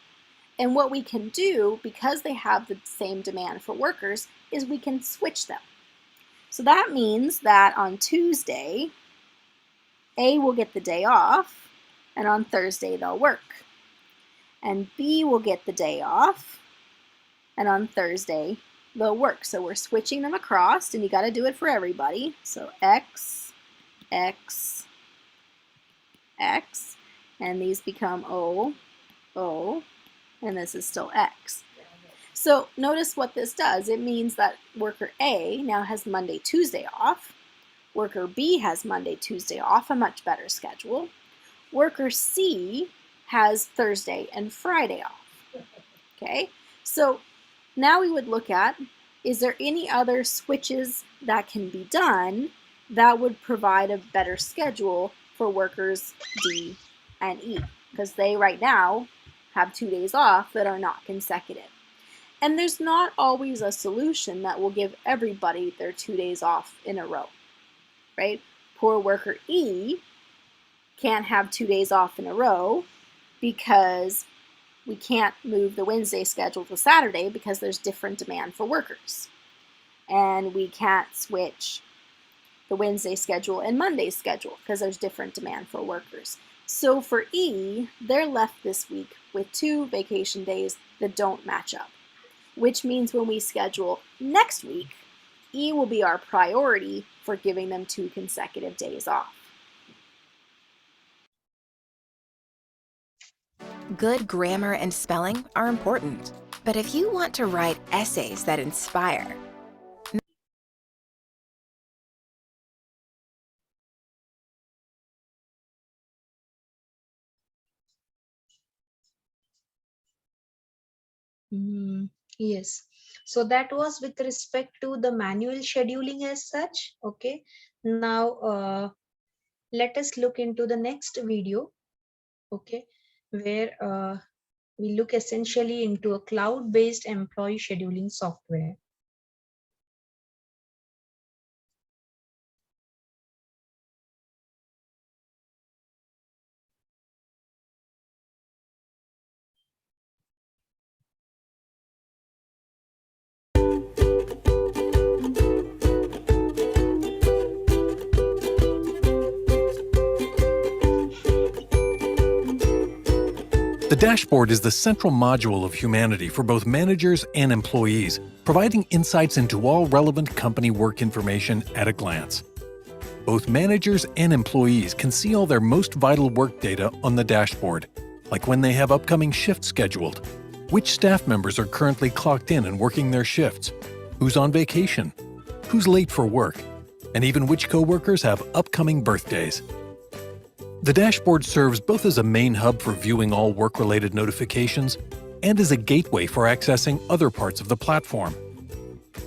And what we can do, because they have the same demand for workers, is we can switch them. So that means that on Tuesday, A will get the day off, and on Thursday they'll work. And B will get the day off, and on Thursday they'll work. So we're switching them across, and you got to do it for everybody. So X, X, X, and these become O, O, and this is still X. So notice what this does. It means that worker A now has Monday, Tuesday off. Worker B has Monday, Tuesday off, a much better schedule. Worker C has Thursday and Friday off. Okay, So now we would look at, is there any other switches that can be done that would provide a better schedule for workers D and E? Because they right now have 2 days off that are not consecutive. And there's not always a solution that will give everybody their 2 days off in a row, right? Poor worker E can't have 2 days off in a row because we can't move the Wednesday schedule to Saturday because there's different demand for workers. And we can't switch the Wednesday schedule and Monday's schedule because there's different demand for workers. So for E, they're left this week with 2 vacation days that don't match up, which means when we schedule next week, E will be our priority for giving them 2 consecutive days off. Good grammar and spelling are important, but if you want to write essays that inspire, Yes. So that was with respect to the manual scheduling as such. Okay. Now, let us look into the next video. Okay. Where we look essentially into a cloud-based employee scheduling software. The dashboard is the central module of Humanity for both managers and employees, providing insights into all relevant company work information at a glance. Both managers and employees can see all their most vital work data on the dashboard, like when they have upcoming shifts scheduled, which staff members are currently clocked in and working their shifts, who's on vacation, who's late for work, and even which coworkers have upcoming birthdays. The dashboard serves both as a main hub for viewing all work-related notifications and as a gateway for accessing other parts of the platform.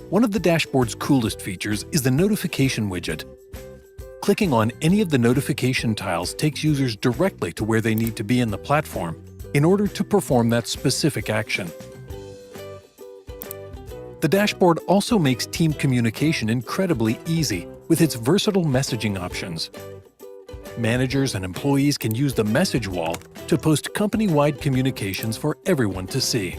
One of the dashboard's coolest features is the notification widget. Clicking on any of the notification tiles takes users directly to where they need to be in the platform in order to perform that specific action. The dashboard also makes team communication incredibly easy with its versatile messaging options. Managers and employees can use the message wall to post company-wide communications for everyone to see.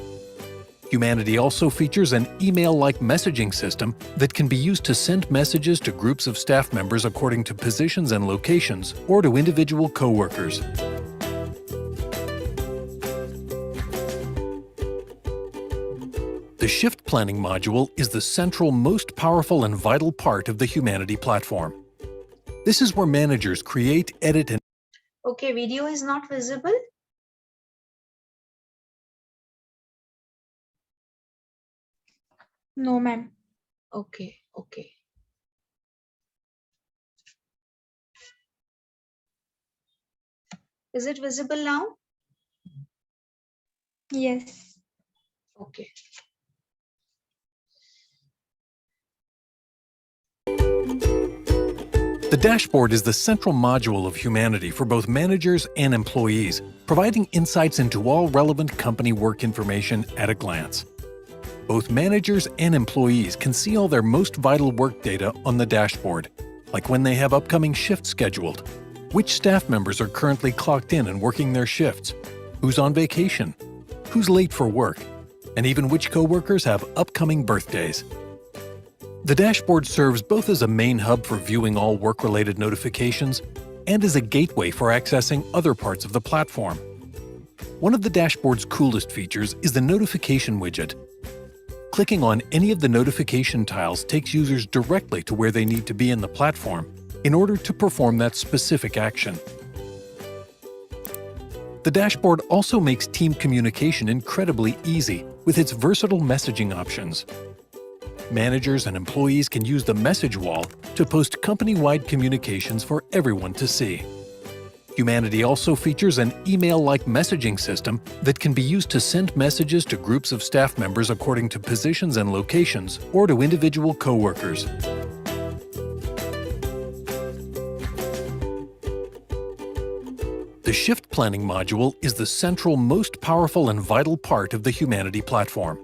Humanity also features an email-like messaging system that can be used to send messages to groups of staff members according to positions and locations, or to individual coworkers. The shift planning module is the central, most powerful and vital part of the Humanity platform. This is where managers create, edit, and... Okay, video is not visible. No, ma'am. Okay, okay. Is it visible now? Yes. Okay. The dashboard is the central module of Humanity for both managers and employees, providing insights into all relevant company work information at a glance. Both managers and employees can see all their most vital work data on the dashboard, like when they have upcoming shifts scheduled, which staff members are currently clocked in and working their shifts, who's on vacation, who's late for work, and even which coworkers have upcoming birthdays. The dashboard serves both as a main hub for viewing all work-related notifications and as a gateway for accessing other parts of the platform. One of the dashboard's coolest features is the notification widget. Clicking on any of the notification tiles takes users directly to where they need to be in the platform in order to perform that specific action. The dashboard also makes team communication incredibly easy with its versatile messaging options. Managers and employees can use the message wall to post company-wide communications for everyone to see. Humanity also features an email-like messaging system that can be used to send messages to groups of staff members according to positions and locations, or to individual coworkers. The shift planning module is the central, most powerful and vital part of the Humanity platform.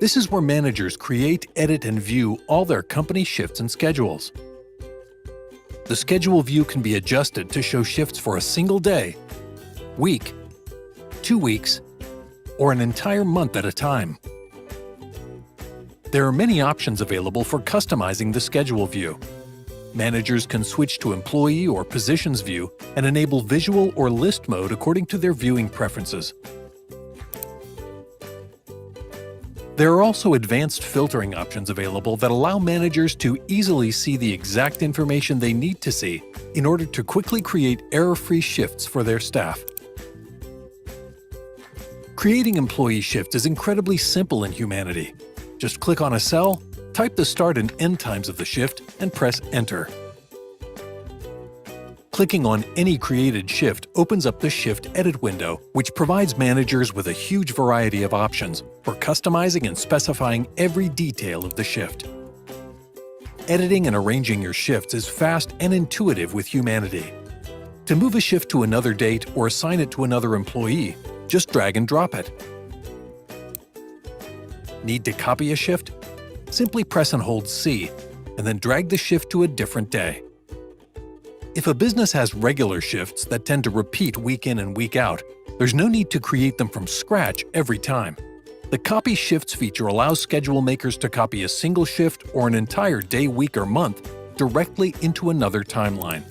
This is where managers create, edit, and view all their company shifts and schedules. The schedule view can be adjusted to show shifts for a single day, week, 2 weeks, or an entire month at a time. There are many options available for customizing the schedule view. Managers can switch to employee or positions view and enable visual or list mode according to their viewing preferences. There are also advanced filtering options available that allow managers to easily see the exact information they need to see in order to quickly create error-free shifts for their staff. Creating employee shifts is incredibly simple in Humanity. Just click on a cell, type the start and end times of the shift, and press Enter. Clicking on any created shift opens up the Shift Edit window, which provides managers with a huge variety of options for customizing and specifying every detail of the shift. Editing and arranging your shifts is fast and intuitive with Humanity. To move a shift to another date or assign it to another employee, just drag and drop it. Need to copy a shift? Simply press and hold C, and then drag the shift to a different day. If a business has regular shifts that tend to repeat week in and week out, there's no need to create them from scratch every time. The Copy Shifts feature allows schedule makers to copy a single shift or an entire day, week, or month directly into another timeline.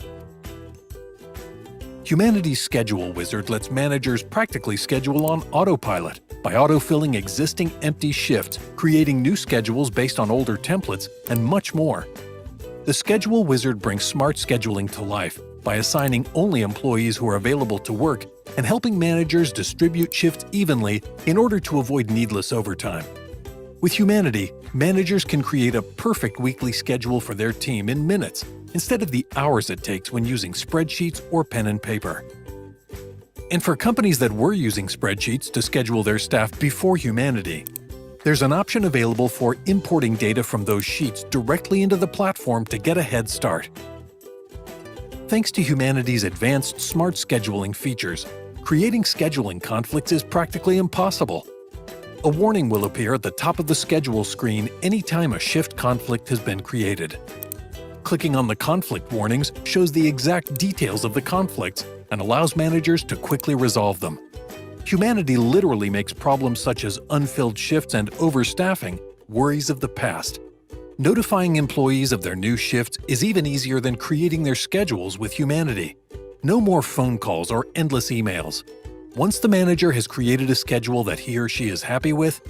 Humanity's Schedule Wizard lets managers practically schedule on autopilot by autofilling existing empty shifts, creating new schedules based on older templates, and much more. The Schedule Wizard brings smart scheduling to life by assigning only employees who are available to work and helping managers distribute shifts evenly in order to avoid needless overtime. With Humanity, managers can create a perfect weekly schedule for their team in minutes instead of the hours it takes when using spreadsheets or pen and paper. And for companies that were using spreadsheets to schedule their staff before Humanity, there's an option available for importing data from those sheets directly into the platform to get a head start. Thanks to Humanity's advanced smart scheduling features, creating scheduling conflicts is practically impossible. A warning will appear at the top of the schedule screen anytime a shift conflict has been created. Clicking on the conflict warnings shows the exact details of the conflicts and allows managers to quickly resolve them. Humanity literally makes problems such as unfilled shifts and overstaffing worries of the past. Notifying employees of their new shifts is even easier than creating their schedules with Humanity. No more phone calls or endless emails. Once the manager has created a schedule that he or she is happy with,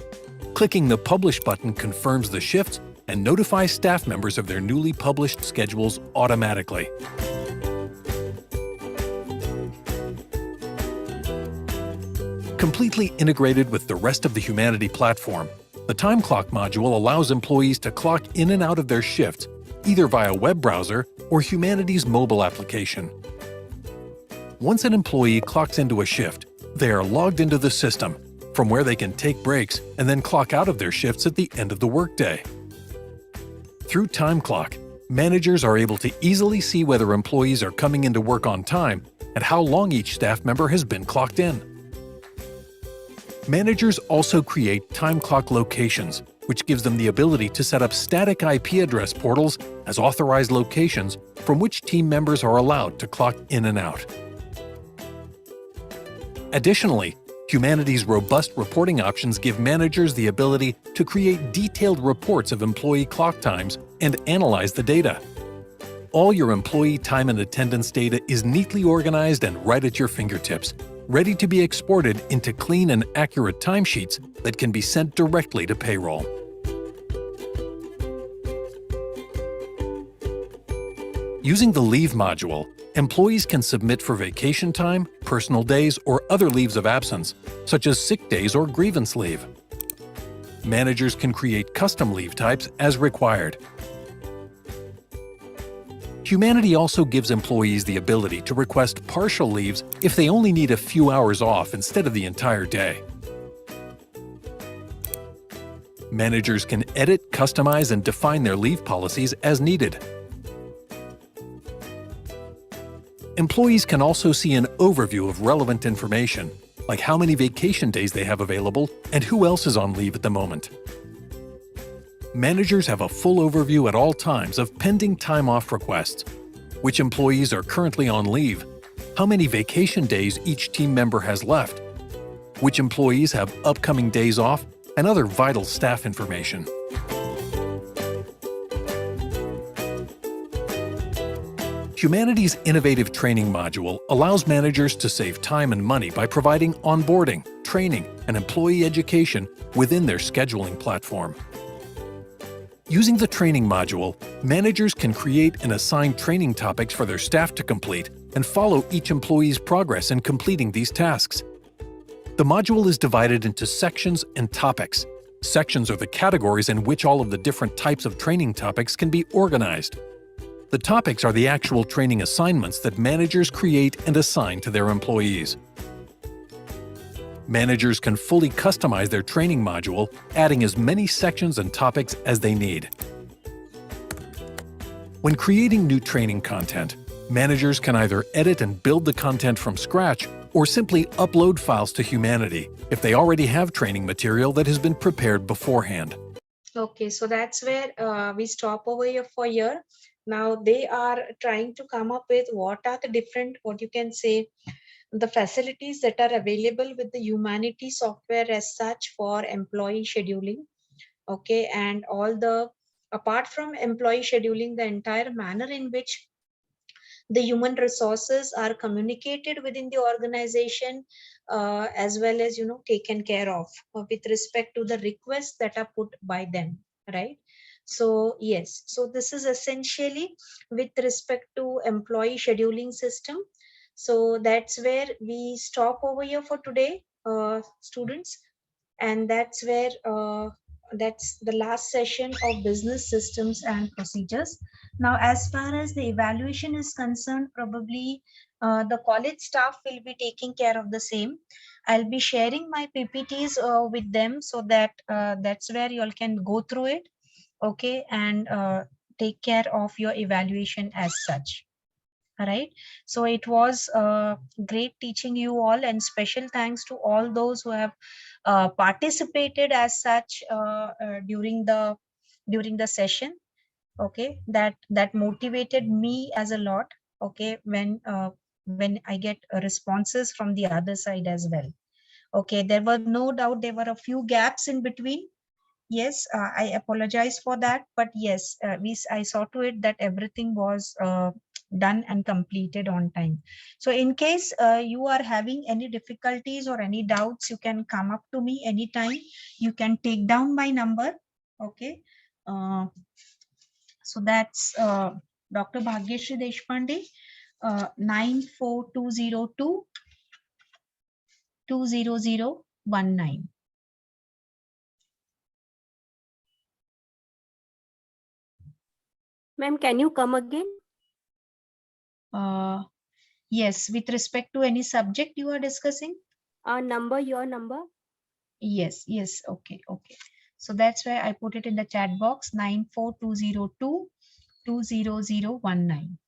clicking the Publish button confirms the shifts and notifies staff members of their newly published schedules automatically. Completely integrated with the rest of the Humanity platform, the Time Clock module allows employees to clock in and out of their shifts either via web browser or Humanity's mobile application. Once an employee clocks into a shift, they are logged into the system, from where they can take breaks and then clock out of their shifts at the end of the workday. Through Time Clock, managers are able to easily see whether employees are coming into work on time and how long each staff member has been clocked in. Managers also create time clock locations, which gives them the ability to set up static IP address portals as authorized locations from which team members are allowed to clock in and out. Additionally, Humanity's robust reporting options give managers the ability to create detailed reports of employee clock times and analyze the data. All your employee time and attendance data is neatly organized and right at your fingertips, ready to be exported into clean and accurate timesheets that can be sent directly to payroll. Using the Leave module, employees can submit for vacation time, personal days, or other leaves of absence, such as sick days or grievance leave. Managers can create custom leave types as required. Humanity also gives employees the ability to request partial leaves if they only need a few hours off instead of the entire day. Managers can edit, customize, and define their leave policies as needed. Employees can also see an overview of relevant information, like how many vacation days they have available and who else is on leave at the moment. Managers have a full overview at all times of pending time-off requests, which employees are currently on leave, how many vacation days each team member has left, which employees have upcoming days off, and other vital staff information. Humanity's innovative training module allows managers to save time and money by providing onboarding, training, and employee education within their scheduling platform. Using the training module, managers can create and assign training topics for their staff to complete and follow each employee's progress in completing these tasks. The module is divided into sections and topics. Sections are the categories in which all of the different types of training topics can be organized. The topics are the actual training assignments that managers create and assign to their employees. Managers can fully customize their training module, adding as many sections and topics as they need. When creating new training content, managers can either edit and build the content from scratch or simply upload files to Humanity if they already have training material that has been prepared beforehand. Okay, so that's where we stop over here for here. Now they are trying to come up with what are the different, what you can say, the facilities that are available with the Humanity software as such for employee scheduling. Okay, and all the, apart from employee scheduling, the entire manner in which the human resources are communicated within the organization, as well as, you know, taken care of with respect to the requests that are put by them, right? So yes, so this is essentially with respect to employee scheduling system. So that's where we stop over here for today, students, and that's the last session of business systems and procedures. Now, as far as the evaluation is concerned, probably the college staff will be taking care of the same. I'll be sharing my PPTs with them, so that that's where you all can go through it, okay, and take care of your evaluation as such. All right, so it was great teaching you all, and special thanks to all those who have participated as such during the session. Okay, that motivated me as a lot. Okay, when I get responses from the other side as well. Okay, there were no doubt there were a few gaps in between. Yes, I apologize for that, but yes, I saw to it that everything was done and completed on time. So in case you are having any difficulties or any doubts, you can come up to me anytime. You can take down my number. Okay. So that's Dr. Bhagyashree Deshpande, 94202 20019. Ma'am, can you come again? Yes, with respect to any subject you are discussing? Number, your number? Yes, yes, okay, okay. So that's why I put it in the chat box, 94202 20019.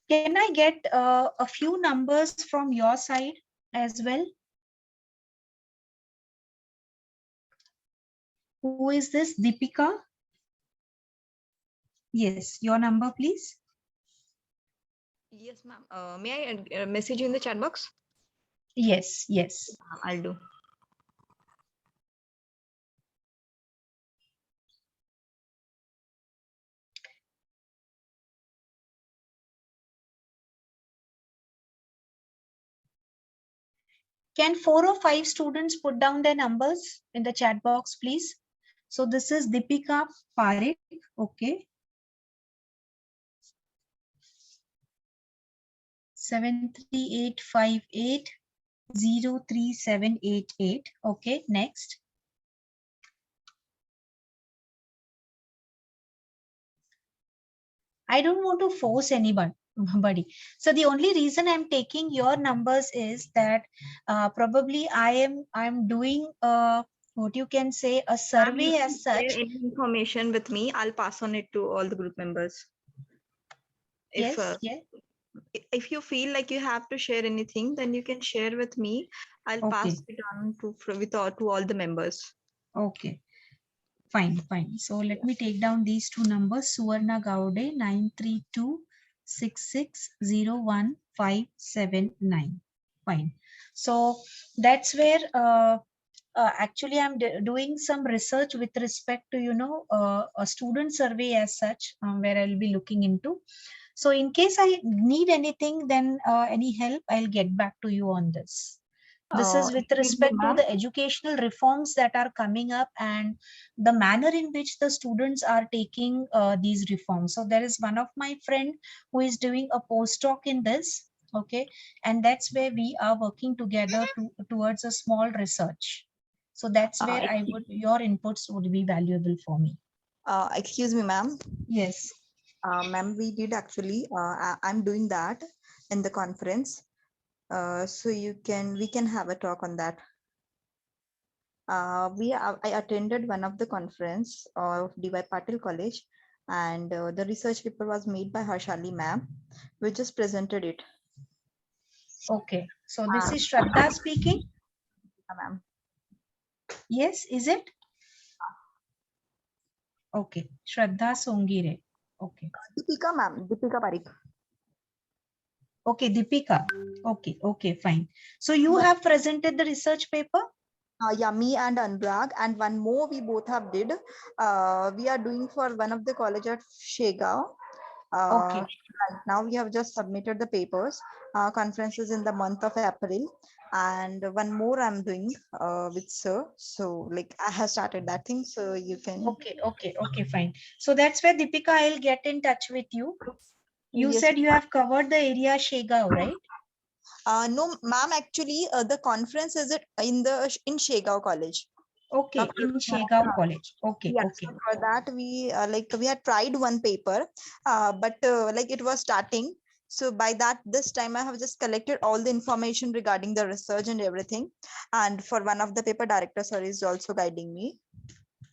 Can I get a few numbers from your side as well? Who is this? Deepika? Yes, your number, please. Yes, ma'am. May I message you in the chat box? Yes, yes. I'll do. Can 4 or 5 students put down their numbers in the chat box, please? So this is Deepika Parekh, okay. 73858 03788. Okay, next. I don't want to force anybody. So the only reason I'm taking your numbers is that probably I'm doing what you can say a Ma'am, you survey can as share such. any information with me. I'll pass on it to all the group members. If Yes, yes. if you feel like you have to share anything, then you can share with me. I'll Okay, pass it on to all the members. okay. Fine, fine. So let me take down these two numbers. Suvarna Gaude 932660157 Fine. So that's where actually I'm doing some research with respect to a student survey as such, where I'll be looking into. So in case I need anything, then any help, I'll get back to you on this. This is with Excuse me, respect to ma'am. the educational reforms that are coming up and the manner in which the students are taking these reforms. So there is one of my friend who is doing a postdoc in this. Okay, and that's where we are working together towards a small research. So that's where your inputs would be valuable for me. Excuse me, ma'am. Yes. Ma'am, we did actually. I'm doing that in the conference. So we can have a talk on that. I attended one of the conference of DY Patil College, and the research paper was made by Harshali ma'am. We just presented it. Okay. So this is Shraddha speaking. Ma'am. Yes, is it? Okay. Shraddha Songire. Okay. Deepika ma'am, Deepika Parikh. Okay, Deepika. Okay, okay, fine. So you have presented the research paper? Yeah, me and Anurag, and one more we both have did. We are doing for one of the college at Shegao. Okay. Right now we have just submitted the papers. Conferences in the month of April, and one more I'm doing with sir. So like I have started that thing, so you can. Okay, okay, okay, fine. So that's where Deepika, I'll get in touch with you. You Yes. said you have covered the area Shegao, right? No, ma'am. Actually, the conference is it in Shegao College. Okay, in Shegao College. Okay, Yes, okay. for that we had tried one paper, but like it was starting. So by that, this time I have just collected all the information regarding the research and everything. And for one of the paper, director sir is also guiding me.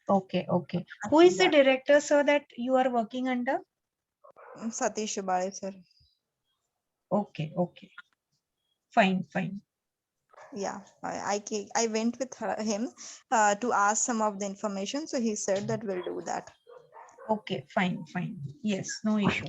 Okay, okay. Who is the director, sir, that you are working under? Satish Shubale sir. Okay, okay. Fine, fine. Yeah, I went with him to ask some of the information. So he said that we'll do that. Okay, fine, fine. Yes, no issue.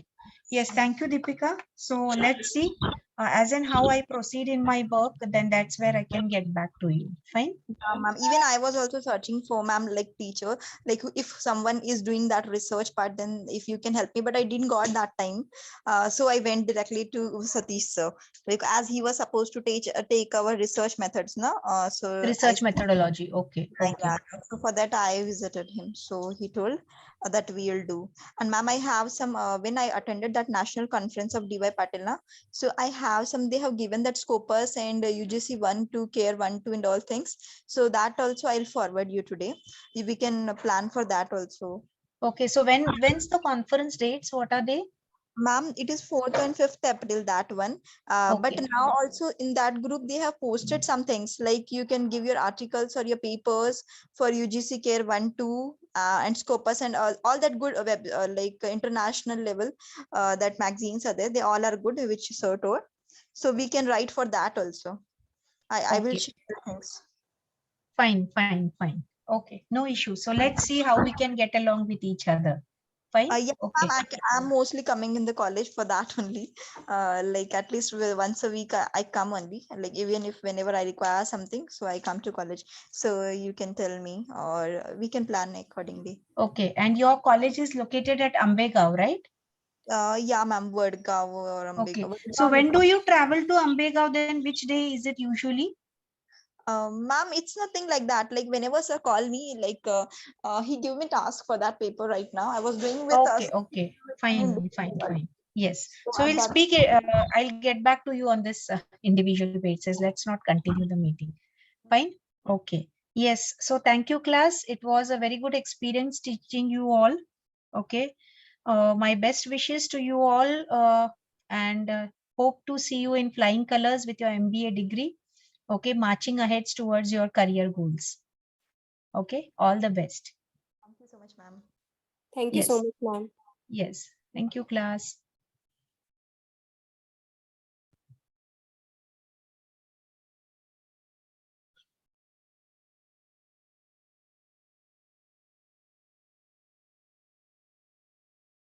Yes, thank you, Deepika. So let's see, as in how I proceed in my work, then that's where I can get back to you. Fine. Ma'am, even I was also searching for ma'am like teacher, like if someone is doing that research part, then if you can help me, but I didn't got that time. So I went directly to Satish sir, like as he was supposed to take our research methods, no? So I Research methodology. Okay, okay. yeah, so for that I visited him. So he told that we'll do. And ma'am, I have some when I attended that national conference of DY Patil, na, so I have some. They have given that Scopus and UGC 1, 2, Care 1, 2, and all things. So that also I'll forward you today. We can plan for that also. Okay, so when's the conference dates? What are they? Ma'am, it is 4th and 5th April, that one. But Okay. now also in that group, they have posted some things like you can give your articles or your papers for UGC Care 1, 2, and Scopus and all that good web, like international level, that magazines are there. They all are good, which Sir told. So we can write for that also. I will Okay. share the things. Fine, fine, fine. Okay, no issue. So let's see how we can get along with each other. Fine. Yeah, ma'am, Okay. I'm mostly coming in the college for that only. Like at least once a week, I come only. Like even if whenever I require something, so I come to college. So you can tell me, or we can plan accordingly. Okay. And your college is located at Ambegaon, right? Yeah, ma'am, Vadgaon or Okay. Ambika. So when do you travel to Ambegaon? Then which day is it usually? Ma'am, it's nothing like that. Like whenever sir call me, like he give me task for that paper right now. I was doing with us. Okay, okay. Fine, fine, fine. Yes. So we'll speak. I'll get back to you on this individual basis. Let's not continue the meeting. Fine. Okay. Yes. So thank you, class. It was a very good experience teaching you all. Okay. My best wishes to you all, and hope to see you in flying colors with your MBA degree. Okay. Marching ahead towards your career goals. Okay. All the best. Thank you so much, ma'am. Thank you so Yes. much, ma'am. Yes. Thank you, class.